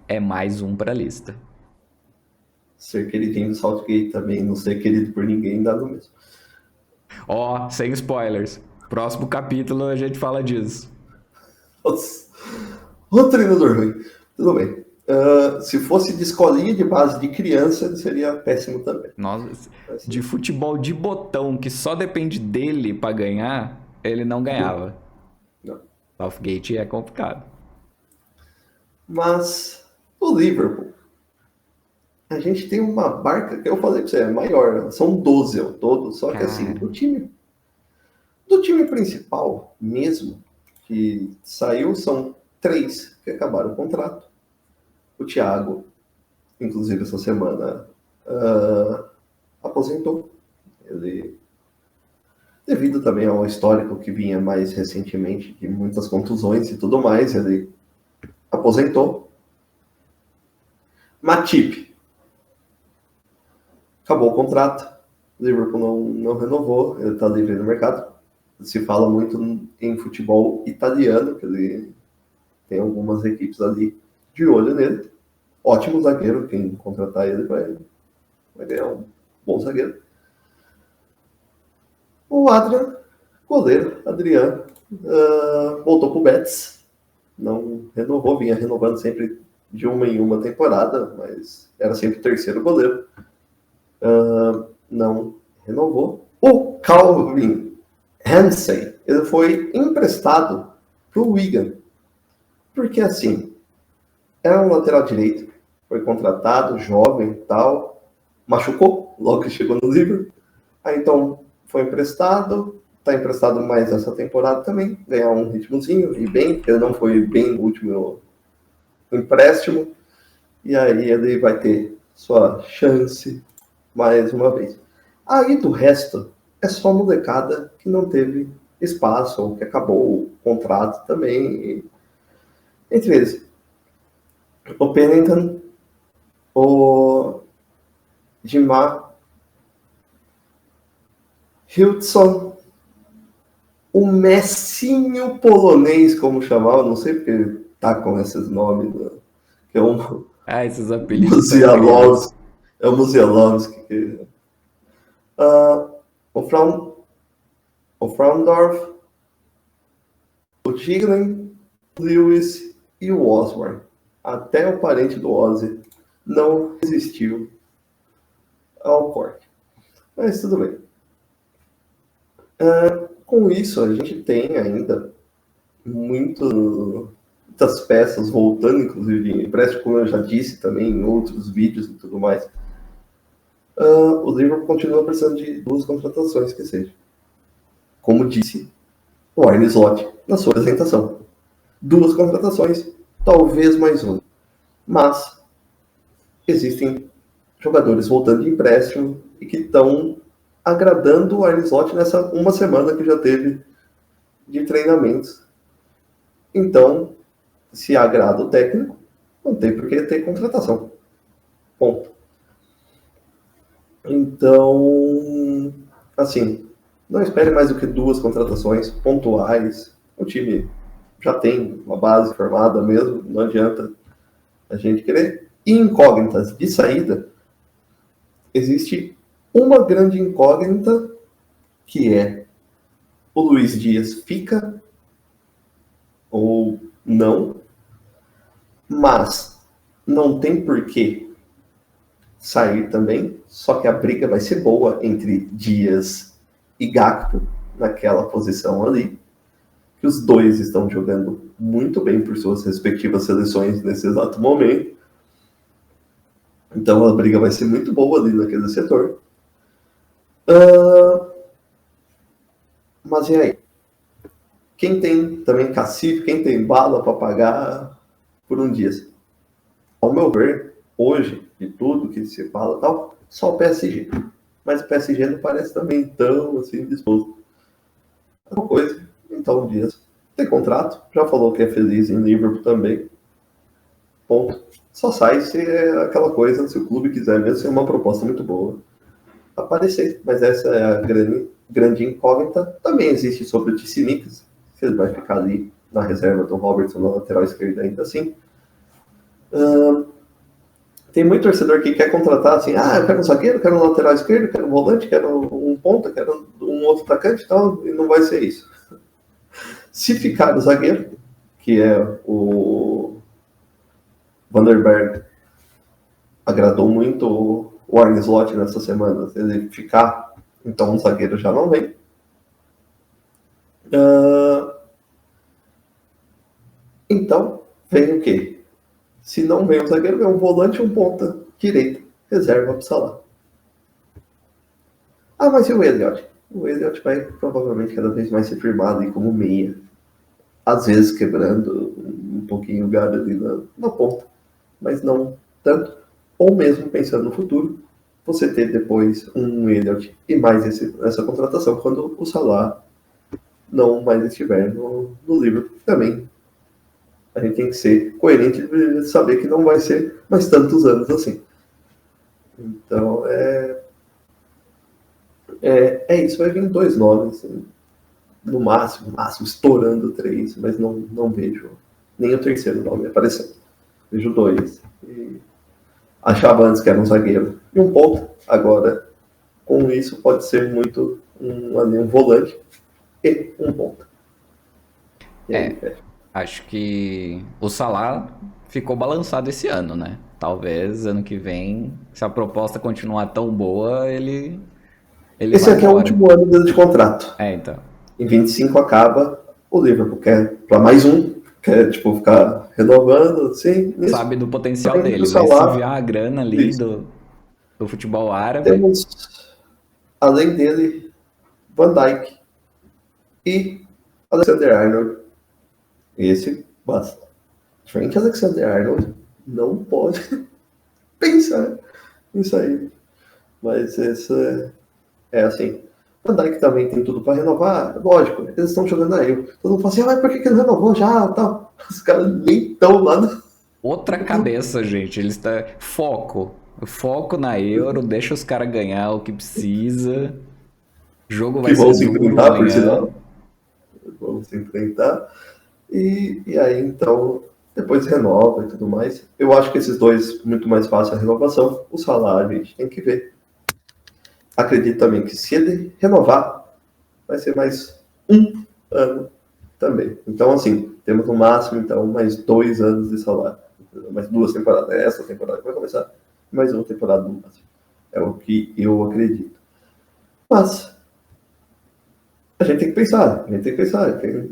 S2: é mais um para a lista.
S1: Ser queridinho do Southgate também, não ser querido por ninguém, dá no mesmo.
S2: Ó, sem spoilers. Próximo capítulo a gente fala disso.
S1: Nossa. O treinador ruim. Tudo bem. Se fosse de escolinha de base de criança, ele seria péssimo também.
S2: Nossa, de futebol de botão que só depende dele para ganhar, ele não ganhava.
S1: Não.
S2: Southgate é complicado.
S1: Mas o Liverpool, a gente tem uma barca que eu falei pra você, é maior, né? São 12 ao todo, só que assim, do time principal mesmo, que saiu, são 3 que acabaram o contrato. O Thiago, inclusive essa semana, aposentou. Ele, devido também ao histórico que vinha mais recentemente, de muitas contusões e tudo mais, ele aposentou. Matip, acabou o contrato. O Liverpool não renovou, ele está livre no mercado. Se fala muito em futebol italiano, que ele tem algumas equipes ali de olho nele. ótimo zagueiro, quem contratar ele vai ganhar um bom zagueiro. O Adrian, goleiro, Adriano, voltou pro Betis, não renovou, vinha renovando sempre de uma em uma temporada, mas era sempre o terceiro goleiro. Não renovou. O Calvin Hansen, ele foi emprestado pro Wigan, porque assim, era um lateral direito, foi contratado, jovem e tal, machucou logo que chegou no Liverpool, aí então foi emprestado, está emprestado mais essa temporada também, ganhar um ritmozinho e bem, ele não foi bem no último empréstimo, e aí ele vai ter sua chance mais uma vez. Aí do resto, é só molecada que não teve espaço, ou que acabou o contrato também. Entre eles, o Pennington, o Dimar, Hildson, o Messinho polonês, como chamava, não sei porque tá com esses nomes, né? Que é um
S2: Esses apelidos são incríveis.
S1: Musialowski, é o Musialowski. O Fraundorf, o Tiglen, Lewis e o Osborne. Até o parente do Ozzy não resistiu ao corte. Mas tudo bem. Com isso, a gente tem ainda muitas peças voltando, inclusive de empréstimo, como eu já disse também em outros vídeos e tudo mais. O Liverpool continua precisando de 2 contratações, que seja. Como disse o Arne Slot na sua apresentação. 2 contratações, talvez mais uma. Mas existem jogadores voltando de empréstimo e que estão agradando o Arne Slot nessa uma semana que já teve de treinamentos. Então, se agrada o técnico, não tem por que ter contratação. Ponto. Então, assim, não espere mais do que 2 contratações pontuais. O time já tem uma base formada mesmo, não adianta a gente querer. E incógnitas de saída, existe uma grande incógnita, que é o Luiz Dias fica ou não, mas não tem porquê sair também, só que a briga vai ser boa entre Dias e Gakpo naquela posição ali, que os dois estão jogando muito bem por suas respectivas seleções nesse exato momento. Então a briga vai ser muito boa ali naquele setor. Mas e aí? Quem tem também cacife, quem tem bala para pagar por um dia? Ao meu ver, hoje, de tudo que se fala tal, só o PSG. Mas o PSG não parece também tão assim disposto. É uma coisa. Então, o Dias tem contrato, já falou que é feliz em Liverpool também. Ponto. Só sai se é aquela coisa, se o clube quiser mesmo, se é uma proposta muito boa, aparecer. Mas essa é a grande incógnita. Também existe sobre o Tsimikas, se ele vai ficar ali na reserva do Robertson na lateral esquerda ainda assim. Tem muito torcedor que quer contratar assim, eu quero um zagueiro, quero um lateral esquerdo, quero um volante, quero um ponta, quero um outro atacante e tal, e não vai ser isso. Se ficar o zagueiro, que é o Vanderberg, agradou muito o Arne Slot nessa semana, se ele ficar, então o zagueiro já não vem. Então, vem o quê? Se não vem o zagueiro, vem um volante e um ponta direito, reserva para o Salah. Mas e o Elliott? O Elliott vai provavelmente cada vez mais ser firmado ali como meia. Às vezes quebrando um pouquinho o galho ali na ponta. Mas não tanto. Ou mesmo pensando no futuro, você ter depois um Elliott e mais essa contratação quando o Salah não mais estiver no Liverpool. Também a gente tem que ser coerente de saber que não vai ser mais tantos anos assim. Então, é isso. Vai vir 2 nomes, assim, no máximo, estourando 3, mas não vejo nem o terceiro nome aparecendo. Vejo 2. E achava antes que era um zagueiro e um ponta. Agora, com isso, pode ser muito um volante e um ponta. E aí,
S2: Acho que o Salah ficou balançado esse ano, né? Talvez ano que vem, se a proposta continuar tão boa, ele
S1: esse
S2: vai
S1: aqui é o
S2: embora.
S1: último ano dele de contrato.
S2: Então.
S1: Em 25 acaba, o Liverpool quer para mais quer tipo, ficar renovando, assim, isso.
S2: Sabe do potencial
S1: Além do
S2: dele, vai se
S1: Salah,
S2: enviar a grana ali
S1: isso.
S2: do futebol árabe.
S1: Temos, além dele, Van Dijk e Alexander-Arnold. Esse basta. Frank Alexander-Arnold não pode pensar nisso aí. Mas esse é assim. Van Dijk também tem tudo para renovar, lógico, eles estão jogando aí. Todo mundo fala assim, mas por que não renovou já? Tá. Os caras nem estão lá no...
S2: Outra cabeça, gente. Ele está. Foco. Foco na Euro, deixa os caras ganhar o que precisa. O jogo
S1: que
S2: vai
S1: vão
S2: ser
S1: se
S2: duro
S1: enfrentar, por
S2: amanhã.
S1: sinal. Vão se enfrentar. E aí, então, depois renova e tudo mais. Eu acho que esses dois, muito mais fácil a renovação. O salário, a gente tem que ver. Acredito também que se ele renovar, vai ser mais um ano também. Então, assim, temos no máximo, então, mais 2 anos de salário. Mais 2 temporadas. Essa temporada que vai começar, mais uma temporada no máximo. É o que eu acredito. Mas a gente tem que pensar,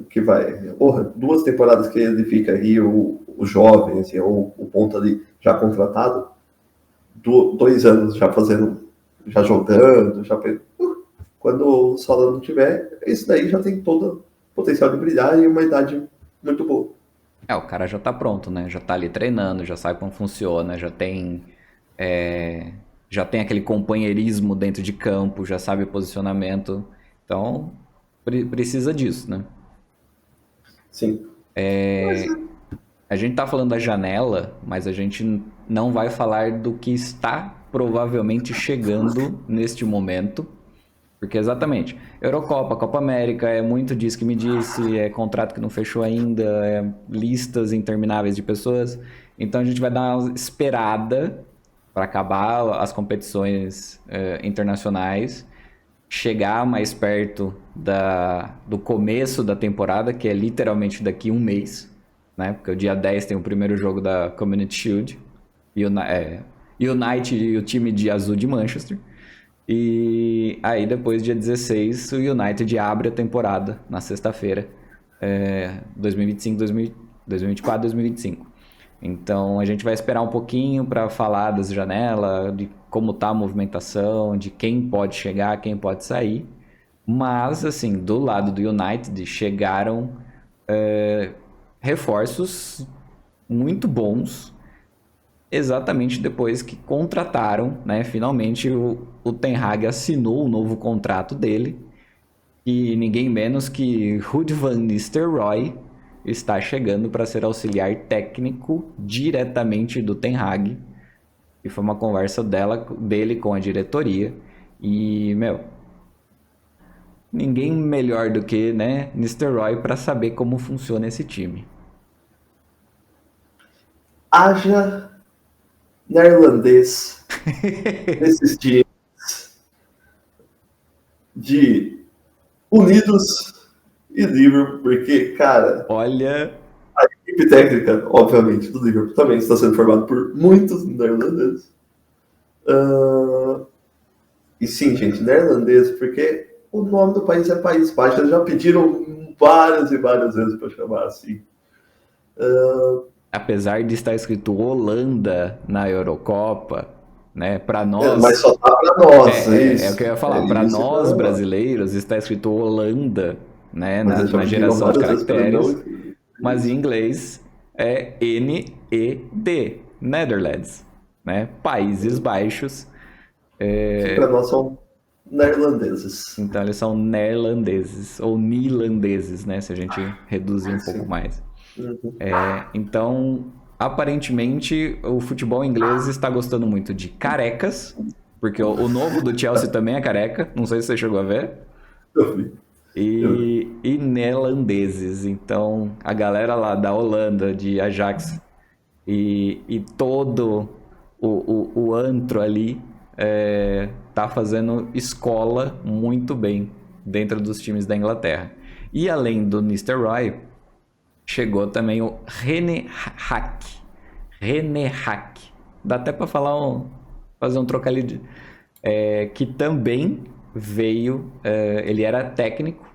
S1: que vai. Porra, 2 temporadas que ele fica aí, o jovem, assim, ou o ponto ali já contratado, 2 anos já fazendo, já jogando, já. Quando o Salah não tiver, isso daí já tem todo o potencial de brilhar e uma idade muito boa.
S2: O cara já tá pronto, né? Já tá ali treinando, já sabe como funciona, é, já tem aquele companheirismo dentro de campo, já sabe o posicionamento. Então, precisa disso, né?
S1: Sim. Mas,
S2: A gente tá falando da janela, mas a gente não vai falar do que está provavelmente chegando neste momento. Porque exatamente, Eurocopa, Copa América, é muito disso que me disse, é contrato que não fechou ainda, é listas intermináveis de pessoas. Então a gente vai dar uma esperada para acabar as competições internacionais, chegar mais perto do começo da temporada, que é literalmente daqui um mês, né? Porque o dia 10 tem o primeiro jogo da Community Shield, United e o time de azul de Manchester. E aí depois, dia 16, o United abre a temporada na sexta-feira, 2025, 2024, 2025. Então a gente vai esperar um pouquinho para falar das janelas, de como tá a movimentação, de quem pode chegar, quem pode sair. Mas, assim, do lado do United chegaram reforços muito bons exatamente depois que contrataram, né? Finalmente o Ten Hag assinou o novo contrato dele e ninguém menos que Ruud van Nistelrooy está chegando para ser auxiliar técnico diretamente do Ten Hag. E foi uma conversa dele com a diretoria. E, meu, ninguém melhor do que, né, Nistelrooy para saber como funciona esse time.
S1: haja neerlandês nesses dias de Unidos e Liverpool, porque, cara,
S2: Olha,
S1: a equipe técnica, obviamente, do Liverpool também está sendo formada por muitos neerlandeses. E sim, gente, neerlandês, porque o nome do país é País Baixo. Eles já pediram várias e várias vezes para chamar assim.
S2: apesar de estar escrito Holanda na Eurocopa, né? Para
S1: Mas
S2: nós
S1: só tá para nós, é
S2: é o
S1: isso.
S2: que eu ia
S1: É
S2: falar. Para
S1: isso
S2: nós
S1: para nós.
S2: brasileiros está escrito Holanda, né?
S1: Mas eles já
S2: Na
S1: pediram
S2: geração de
S1: várias vezes para
S2: caracteres,
S1: não.
S2: mas em
S1: Isso.
S2: inglês é NED, Netherlands, né? Países Baixos.
S1: Que para nós são neerlandeses.
S2: Então eles são neerlandeses ou nilandeses, né? Se a gente reduzir um pouco
S1: Sim.
S2: mais.
S1: Uhum.
S2: Então, aparentemente, o futebol inglês está gostando muito de carecas, porque o novo do Chelsea também é careca, não sei se você chegou a ver,
S1: Eu vi. Eu vi.
S2: e neerlandeses. Então, a galera lá da Holanda, de Ajax, e todo o antro ali tá fazendo escola muito bem dentro dos times da Inglaterra. E além do Nistelrooy, chegou também o René Hack. René Hack. Dá até para fazer um trocadilho. Que também veio, ele era técnico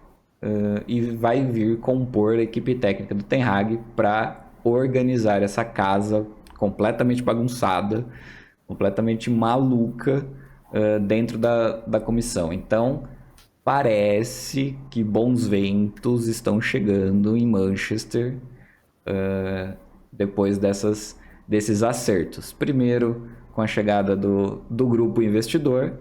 S2: e vai vir compor a equipe técnica do Ten Hag para organizar essa casa completamente bagunçada, completamente maluca dentro da comissão. Então, parece que bons ventos estão chegando em Manchester depois desses acertos. Primeiro, com a chegada do grupo investidor,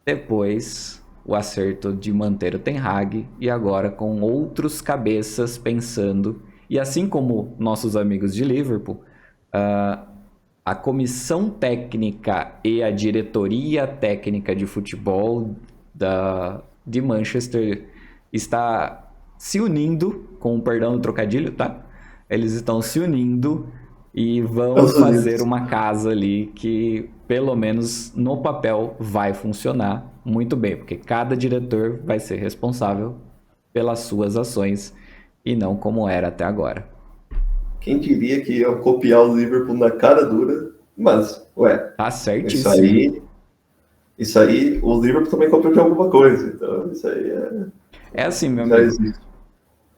S2: depois o acerto de manter o Ten Hag e agora com outros cabeças pensando. E assim como nossos amigos de Liverpool, a comissão técnica e a diretoria técnica de futebol de Manchester está se unindo, com o perdão do trocadilho, tá? Eles estão se unindo e vão fazer uma casa ali que, pelo menos no papel, vai funcionar muito bem, porque cada diretor vai ser responsável pelas suas ações e não como era até agora.
S1: Quem diria que ia copiar o Liverpool na cara dura, mas,
S2: tá certíssimo.
S1: Isso aí, o Liverpool também copiou de alguma coisa, então isso aí
S2: é assim, meu amigo. Existe.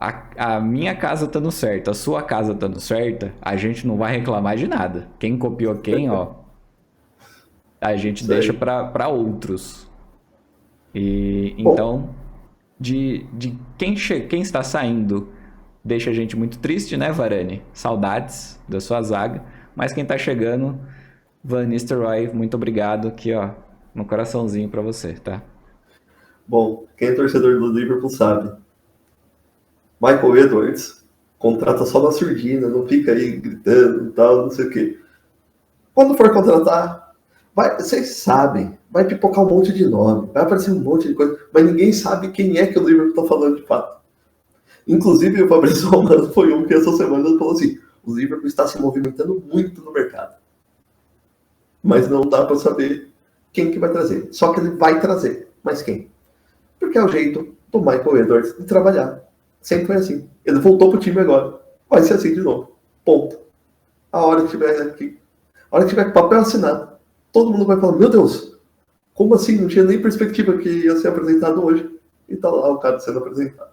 S2: A minha casa estando certa, a sua casa estando certa, a gente não vai reclamar de nada. Quem copiou quem, ó, a gente deixa para outros. E então, de quem está saindo, deixa a gente muito triste, né, Varane? Saudades da sua zaga. Mas quem tá chegando, Van Nistelrooy, muito obrigado aqui, ó, no coraçãozinho para você, tá?
S1: Bom, quem é torcedor do Liverpool sabe. Michael Edwards contrata só na surdina, não fica aí gritando e tal, não sei o quê. Quando for contratar, vocês sabem, vai pipocar um monte de nome, vai aparecer um monte de coisa, mas ninguém sabe quem é que o Liverpool tá falando de fato. Inclusive, o Fabrício Romano foi um que essa semana falou assim, o Liverpool está se movimentando muito no mercado. Mas não dá para saber quem que vai trazer. Só que ele vai trazer. Mas quem? Porque é o jeito do Michael Edwards de trabalhar. Sempre foi assim. Ele voltou pro time agora. Vai ser assim de novo. Ponto. A hora que tiver com papel assinado, todo mundo vai falar, meu Deus, como assim? Não tinha nem perspectiva que ia ser apresentado hoje. E tá lá o cara sendo apresentado.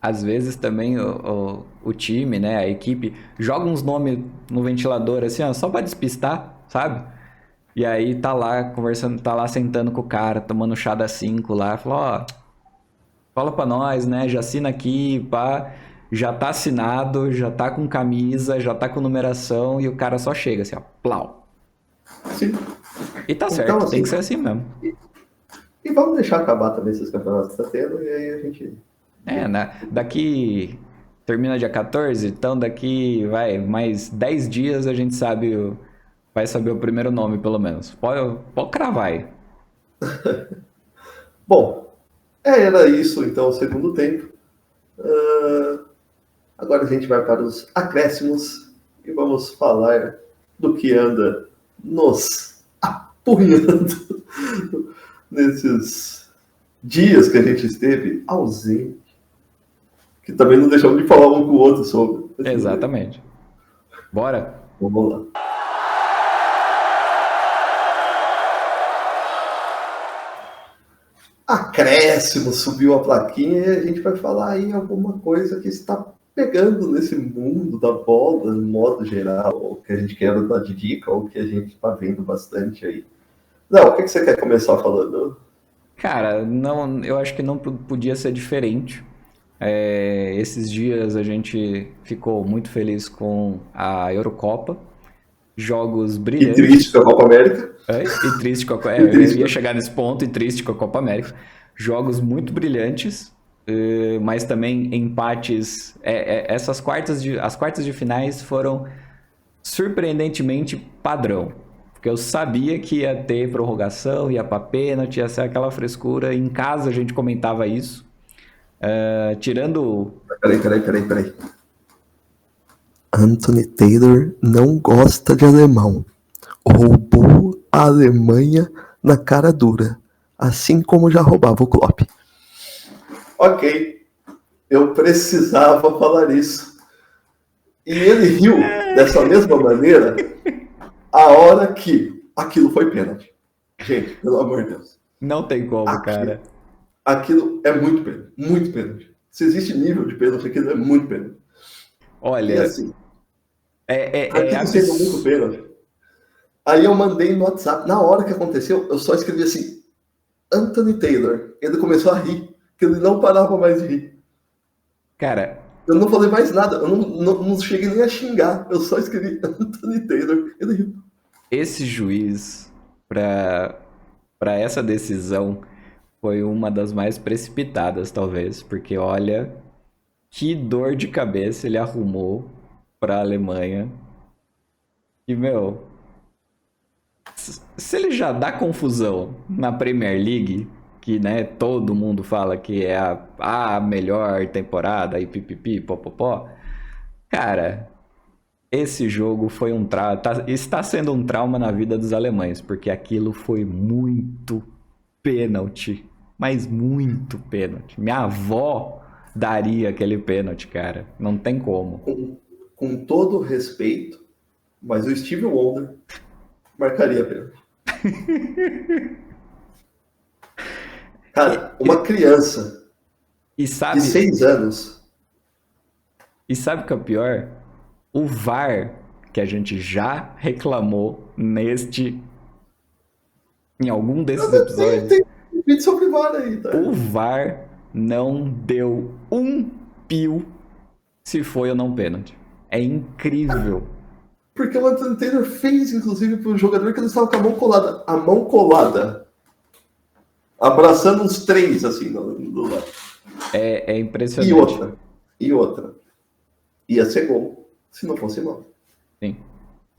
S2: Às vezes também o time, né, a equipe, joga uns nomes no ventilador assim, ó, só pra despistar, sabe? E aí tá lá conversando, tá lá sentando com o cara, tomando chá das 5 lá, fala, ó, fala pra nós, né, já assina aqui, pá, já tá assinado, já tá com camisa, já tá com numeração, e o cara só chega assim, ó, plau.
S1: Sim.
S2: E tá certo, então, assim, tem que ser assim mesmo.
S1: E vamos deixar acabar também esses campeonatos que tá tendo, e aí a gente...
S2: Daqui termina dia 14, então daqui mais 10 dias a gente vai saber o primeiro nome, pelo menos. Pode cravar aí.
S1: Bom, era isso então o segundo tempo. Agora a gente vai para os acréscimos e vamos falar do que anda nos apunhando nesses dias que a gente esteve ausente. Que também não deixamos de falar um com o outro sobre.
S2: Exatamente. Bora?
S1: Vamos lá. Acréscimo, subiu a plaquinha e a gente vai falar aí alguma coisa que está pegando nesse mundo da bola, no modo geral, ou que a gente quer dar de dica, ou que a gente está vendo bastante aí. Não, o que você quer começar falando?
S2: Cara, não, eu acho que não podia ser diferente. Esses dias a gente ficou muito feliz com a Eurocopa. Jogos brilhantes.
S1: E triste com a Copa América.
S2: E triste com a Copa América. Eu ia chegar nesse ponto, e triste com a Copa América. Jogos muito brilhantes, mas também empates. As quartas de finais foram surpreendentemente padrão. Porque eu sabia que ia ter prorrogação, ia pra pênalti, ia ser aquela frescura. Em casa a gente comentava isso. Tirando...
S1: Peraí. Anthony Taylor não gosta de alemão. Roubou a Alemanha na cara dura, assim como já roubava o Klopp. Ok, eu precisava falar isso. E ele riu dessa mesma maneira a hora que aquilo foi pênalti. Gente, pelo amor de Deus.
S2: Não tem como, cara.
S1: Aquilo é muito pênalti, muito pênalti. Se existe nível de pênalti, aquilo é muito pênalti.
S2: Olha,
S1: e assim, aquilo sendo muito
S2: absurdo.
S1: pênalti. Aí eu mandei no WhatsApp, na hora que aconteceu, eu só escrevi assim, Anthony Taylor. Ele começou a rir, que ele não parava mais de rir.
S2: Cara,
S1: eu não falei mais nada, eu não cheguei nem a xingar, eu só escrevi Anthony Taylor. Ele riu.
S2: Esse juiz, para essa decisão, foi uma das mais precipitadas, talvez, porque olha que dor de cabeça ele arrumou para a Alemanha. E, meu, se ele já dá confusão na Premier League, que, né, todo mundo fala que é a melhor temporada, e pipipi, popopó, cara, esse jogo foi está sendo um trauma na vida dos alemães, porque aquilo foi muito pênalti, mas muito pênalti. Minha avó daria aquele pênalti, cara, não tem como.
S1: Com todo respeito, mas o Steve Wonder marcaria pênalti. Cara, uma criança de 6 anos.
S2: E sabe o que é o pior? O VAR, que a gente já reclamou em algum desses episódios.
S1: Tem vídeo sobre VAR aí, tá?
S2: O VAR não deu um pio se foi ou não pênalti. É incrível.
S1: Porque o Anthony Taylor fez, inclusive, pro jogador que ele estava com a mão colada. A mão colada. Abraçando uns 3, assim, do lado.
S2: É impressionante.
S1: E outra. Ia ser gol, se não fosse mão.
S2: Sim.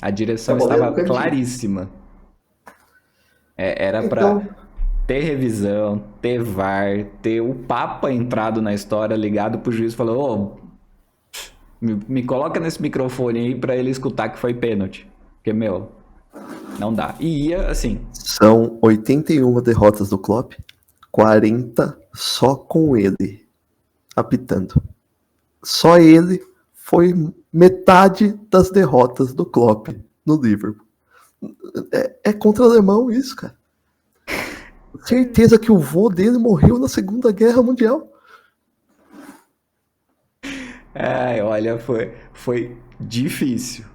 S2: A direção estava claríssima. Era
S1: então,
S2: pra ter revisão, ter VAR, ter o Papa entrado na história, ligado pro juiz e falou, me coloca nesse microfone aí pra ele escutar que foi pênalti. Porque, meu, não dá. E ia, assim...
S1: São 81 derrotas do Klopp, 40 só com ele apitando. Só ele foi metade das derrotas do Klopp no Liverpool. É contra alemão isso, cara. Certeza que o vô dele morreu na Segunda Guerra Mundial.
S2: Olha, foi difícil.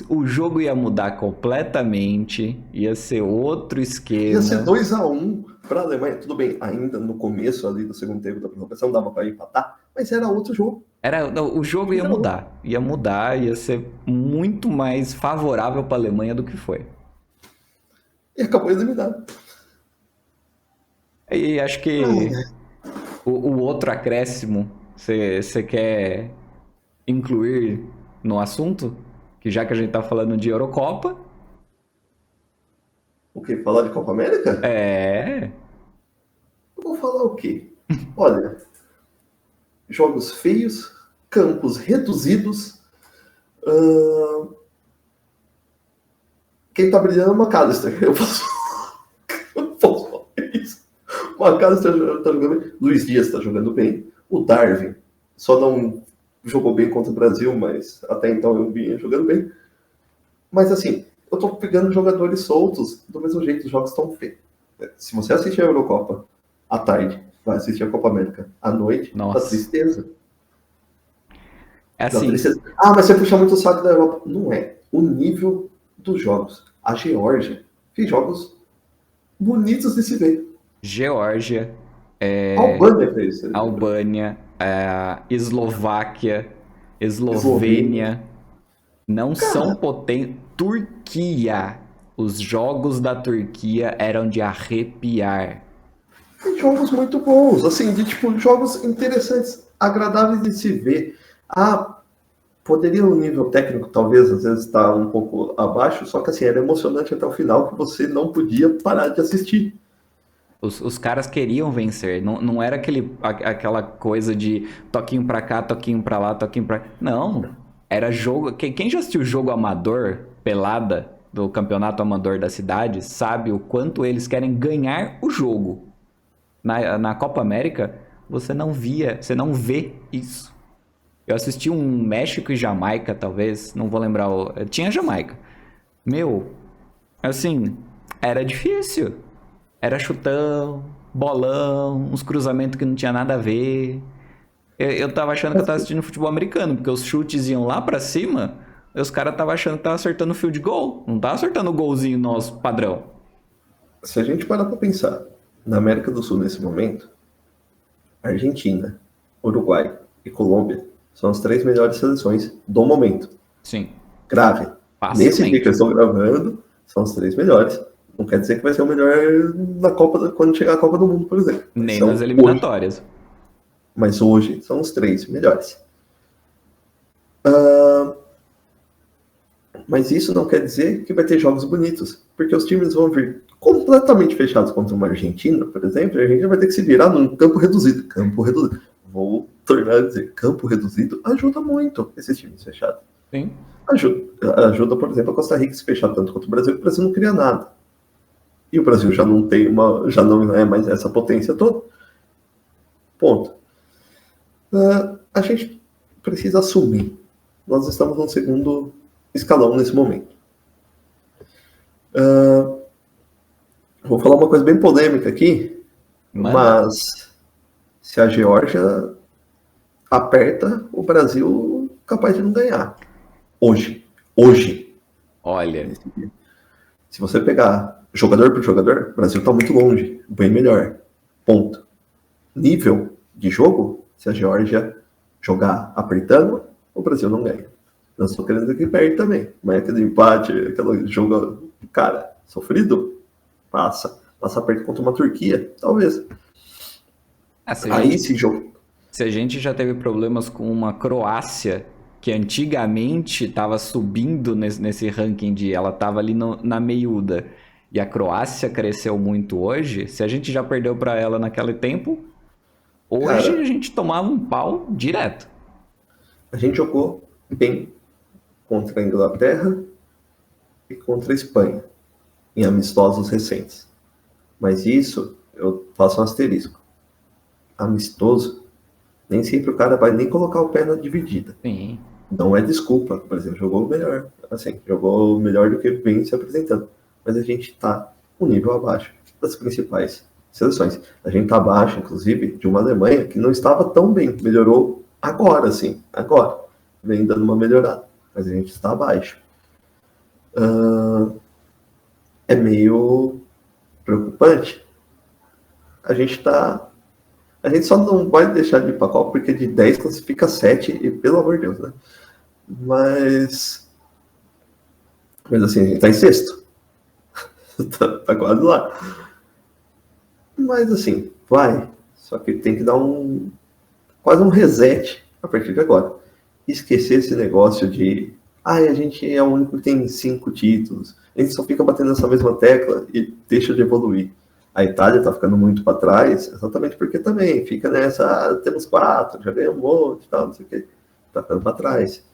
S2: O jogo ia mudar completamente, ia ser outro esquema.
S1: Ia ser 2-1 para a Alemanha. Tudo bem, ainda no começo ali do segundo tempo da prorrogação dava para empatar, mas era outro jogo.
S2: O jogo ia mudar, ia ser muito mais favorável para a Alemanha do que foi.
S1: E acabou eliminado.
S2: E acho que o outro acréscimo, você quer incluir no assunto? Que já que a gente tá falando de Eurocopa...
S1: O quê? Falar de Copa América? Eu vou falar o quê? Olha, jogos feios, campos reduzidos. Quem tá brilhando é o McAllister. Eu posso falar isso. O McAllister tá jogando bem. Luiz Dias tá jogando bem. O Darwin só não jogou bem contra o Brasil, mas até então eu vinha jogando bem. Mas assim, eu tô pegando jogadores soltos do mesmo jeito, os jogos estão feios. Se você assistir a Eurocopa à tarde, vai assistir a Copa América à noite, dá tristeza.
S2: É assim.
S1: Tristeza. Mas você puxa muito o saco da Europa. Não é. O nível dos jogos. A Geórgia fez jogos bonitos de se ver.
S2: Geórgia.
S1: Albânia fez.
S2: Albânia. Eslováquia. Eslovênia. Não são potentes. Turquia. Os jogos da Turquia eram de arrepiar.
S1: Tem jogos muito bons, assim, de tipo, jogos interessantes, agradáveis de se ver. Poderia o nível técnico, talvez, às vezes, estar um pouco abaixo, só que assim, era emocionante até o final, que você não podia parar de assistir.
S2: Os caras queriam vencer, não era aquela coisa de toquinho pra cá, toquinho pra lá, toquinho pra... Não, era jogo... Quem já assistiu jogo amador, pelada, do campeonato amador da cidade sabe o quanto eles querem ganhar o jogo. Na Copa América, você não vê isso. Eu assisti um México e Jamaica, talvez, não vou lembrar. Tinha Jamaica. Meu, assim, era difícil. Era chutão, bolão, uns cruzamentos que não tinha nada a ver. Eu tava achando que eu tava assistindo futebol americano, porque os chutes iam lá pra cima, e os caras tava achando que tava acertando o field goal. Não tava acertando o golzinho nosso padrão.
S1: Se a gente parar para pensar, na América do Sul nesse momento, Argentina, Uruguai e Colômbia são as 3 melhores seleções do momento.
S2: Sim.
S1: Grave.
S2: Facilmente.
S1: Nesse dia que eu estou gravando, são as 3 melhores. Não quer dizer que vai ser o melhor na Copa, quando chegar a Copa do Mundo, por exemplo.
S2: Nem
S1: são
S2: nas eliminatórias.
S1: Hoje. Mas hoje são os 3 melhores. Mas isso não quer dizer que vai ter jogos bonitos, porque os times vão vir completamente fechados contra uma Argentina, por exemplo, e a gente vai ter que se virar num campo reduzido. Campo reduzido. Vou tornar a dizer, campo reduzido ajuda muito esses times fechados.
S2: Sim.
S1: Ajuda, por exemplo, a Costa Rica se fechar tanto quanto o Brasil, que o Brasil não cria nada. E o Brasil já não é mais essa potência toda. Ponto. A gente precisa assumir. Nós estamos no segundo escalão nesse momento. Vou falar uma coisa bem polêmica aqui, mas se a Geórgia aperta, o Brasil é capaz de não ganhar. Hoje.
S2: Olha.
S1: Se você pegar jogador por jogador, o Brasil está muito longe, bem melhor. Ponto. Nível de jogo, se a Geórgia jogar apertando, o Brasil não ganha. Não estou querendo dizer que perde também, mas aquele empate, aquele jogo, cara, sofrido, passa perto contra uma Turquia, talvez.
S2: Se a gente já teve problemas com uma Croácia, que antigamente estava subindo nesse ranking ela estava ali na meiuda, e a Croácia cresceu muito hoje, se a gente já perdeu para ela naquele tempo, hoje a gente tomava um pau direto.
S1: A gente jogou bem contra a Inglaterra e contra a Espanha, em amistosos recentes. Mas isso, eu faço um asterisco. Amistoso, nem sempre o cara vai nem colocar o pé na dividida.
S2: Sim.
S1: Não é desculpa, por exemplo, jogou melhor. Assim, jogou melhor do que vem se apresentando. Mas a gente está um nível abaixo das principais seleções. A gente está abaixo, inclusive, de uma Alemanha que não estava tão bem. Melhorou agora, sim. Agora. Vem dando uma melhorada. Mas a gente está abaixo. É meio preocupante. A gente só não vai deixar de ir para a Copa porque de 10 classifica 7 e pelo amor de Deus, né? Mas assim, a gente tá em sexto. tá quase lá. Mas assim, vai. Só que tem que dar quase um reset a partir de agora. Esquecer esse negócio de a gente é o único que tem 5 títulos. A gente só fica batendo nessa mesma tecla e deixa de evoluir. A Itália tá ficando muito para trás, exatamente porque também fica nessa, temos 4, já ganhamos um monte, tal, não sei o que. Tá ficando para trás.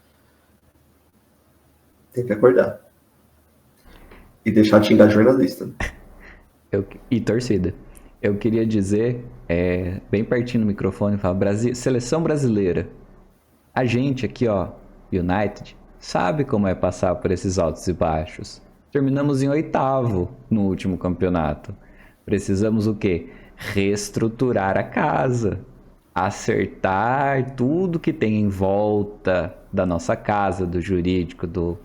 S1: Tem que acordar. E deixar de xingar jornalista.
S2: E torcida. Eu queria dizer, bem pertinho no microfone, falar, seleção brasileira. A gente aqui, ó, United, sabe como é passar por esses altos e baixos. Terminamos em 8º no último campeonato. Precisamos o quê? Reestruturar a casa. Acertar tudo que tem em volta da nossa casa, do jurídico,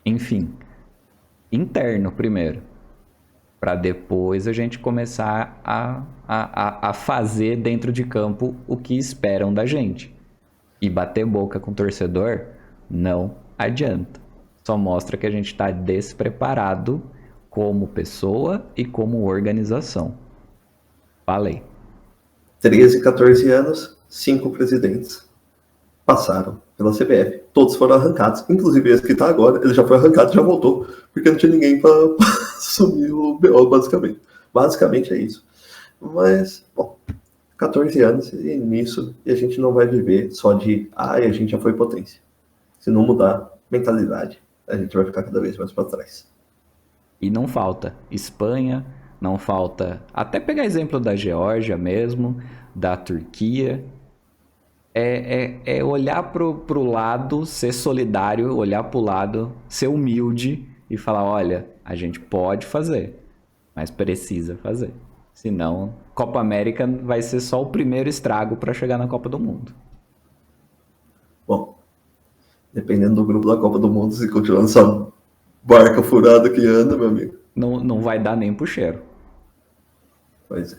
S2: enfim, interno primeiro. Para depois a gente começar a fazer dentro de campo o que esperam da gente. E bater boca com o torcedor não adianta. Só mostra que a gente está despreparado como pessoa e como organização. Falei.
S1: 13, 14 anos, 5 presidentes passaram pela CBF. Todos foram arrancados. Inclusive esse que está agora, ele já foi arrancado, já voltou. Porque não tinha ninguém para assumir o BO, basicamente. Basicamente é isso. Mas, bom, 14 anos e nisso, e a gente não vai viver só de a gente já foi potência. Se não mudar mentalidade, a gente vai ficar cada vez mais para trás.
S2: E não falta Espanha, não falta. Até pegar exemplo da Geórgia mesmo, da Turquia. É olhar pro lado, ser solidário, olhar pro lado, ser humilde e falar: olha, a gente pode fazer, mas precisa fazer. Senão, Copa América vai ser só o primeiro estrago para chegar na Copa do Mundo.
S1: Bom, dependendo do grupo da Copa do Mundo, se continuar nessa barca furada que anda, meu amigo.
S2: Não vai dar nem pro cheiro.
S1: Pois é.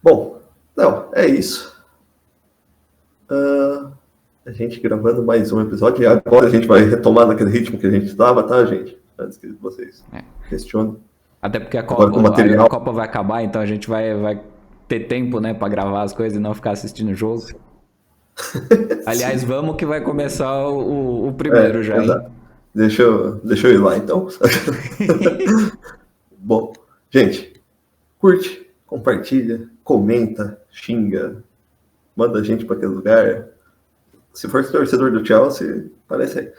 S1: Bom, não, é isso. A gente gravando mais um episódio. E agora a gente vai retomar naquele ritmo que a gente estava, tá, gente? Antes que vocês questionem.
S2: Até porque a
S1: material...
S2: Copa vai acabar, então a gente vai ter tempo, né, para gravar as coisas e não ficar assistindo o jogo. Aliás, vamos que vai começar o primeiro já,
S1: exato.
S2: hein?
S1: Deixa eu ir lá, então. Bom, gente, curte, compartilha, comenta, xinga, manda a gente para aquele lugar. Se for torcedor do Chelsea, aparece aí.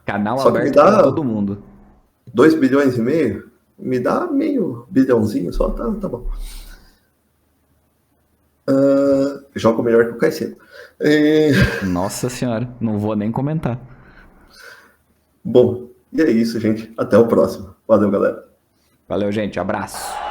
S2: Canal aberto para todo mundo.
S1: 2,5 bilhões, me dá meio bilhãozinho só, tá bom. Jogo melhor que o Caicedo.
S2: Nossa senhora, não vou nem comentar.
S1: Bom, e é isso, gente. Até o próximo. Valeu, galera.
S2: Valeu, gente. Abraço.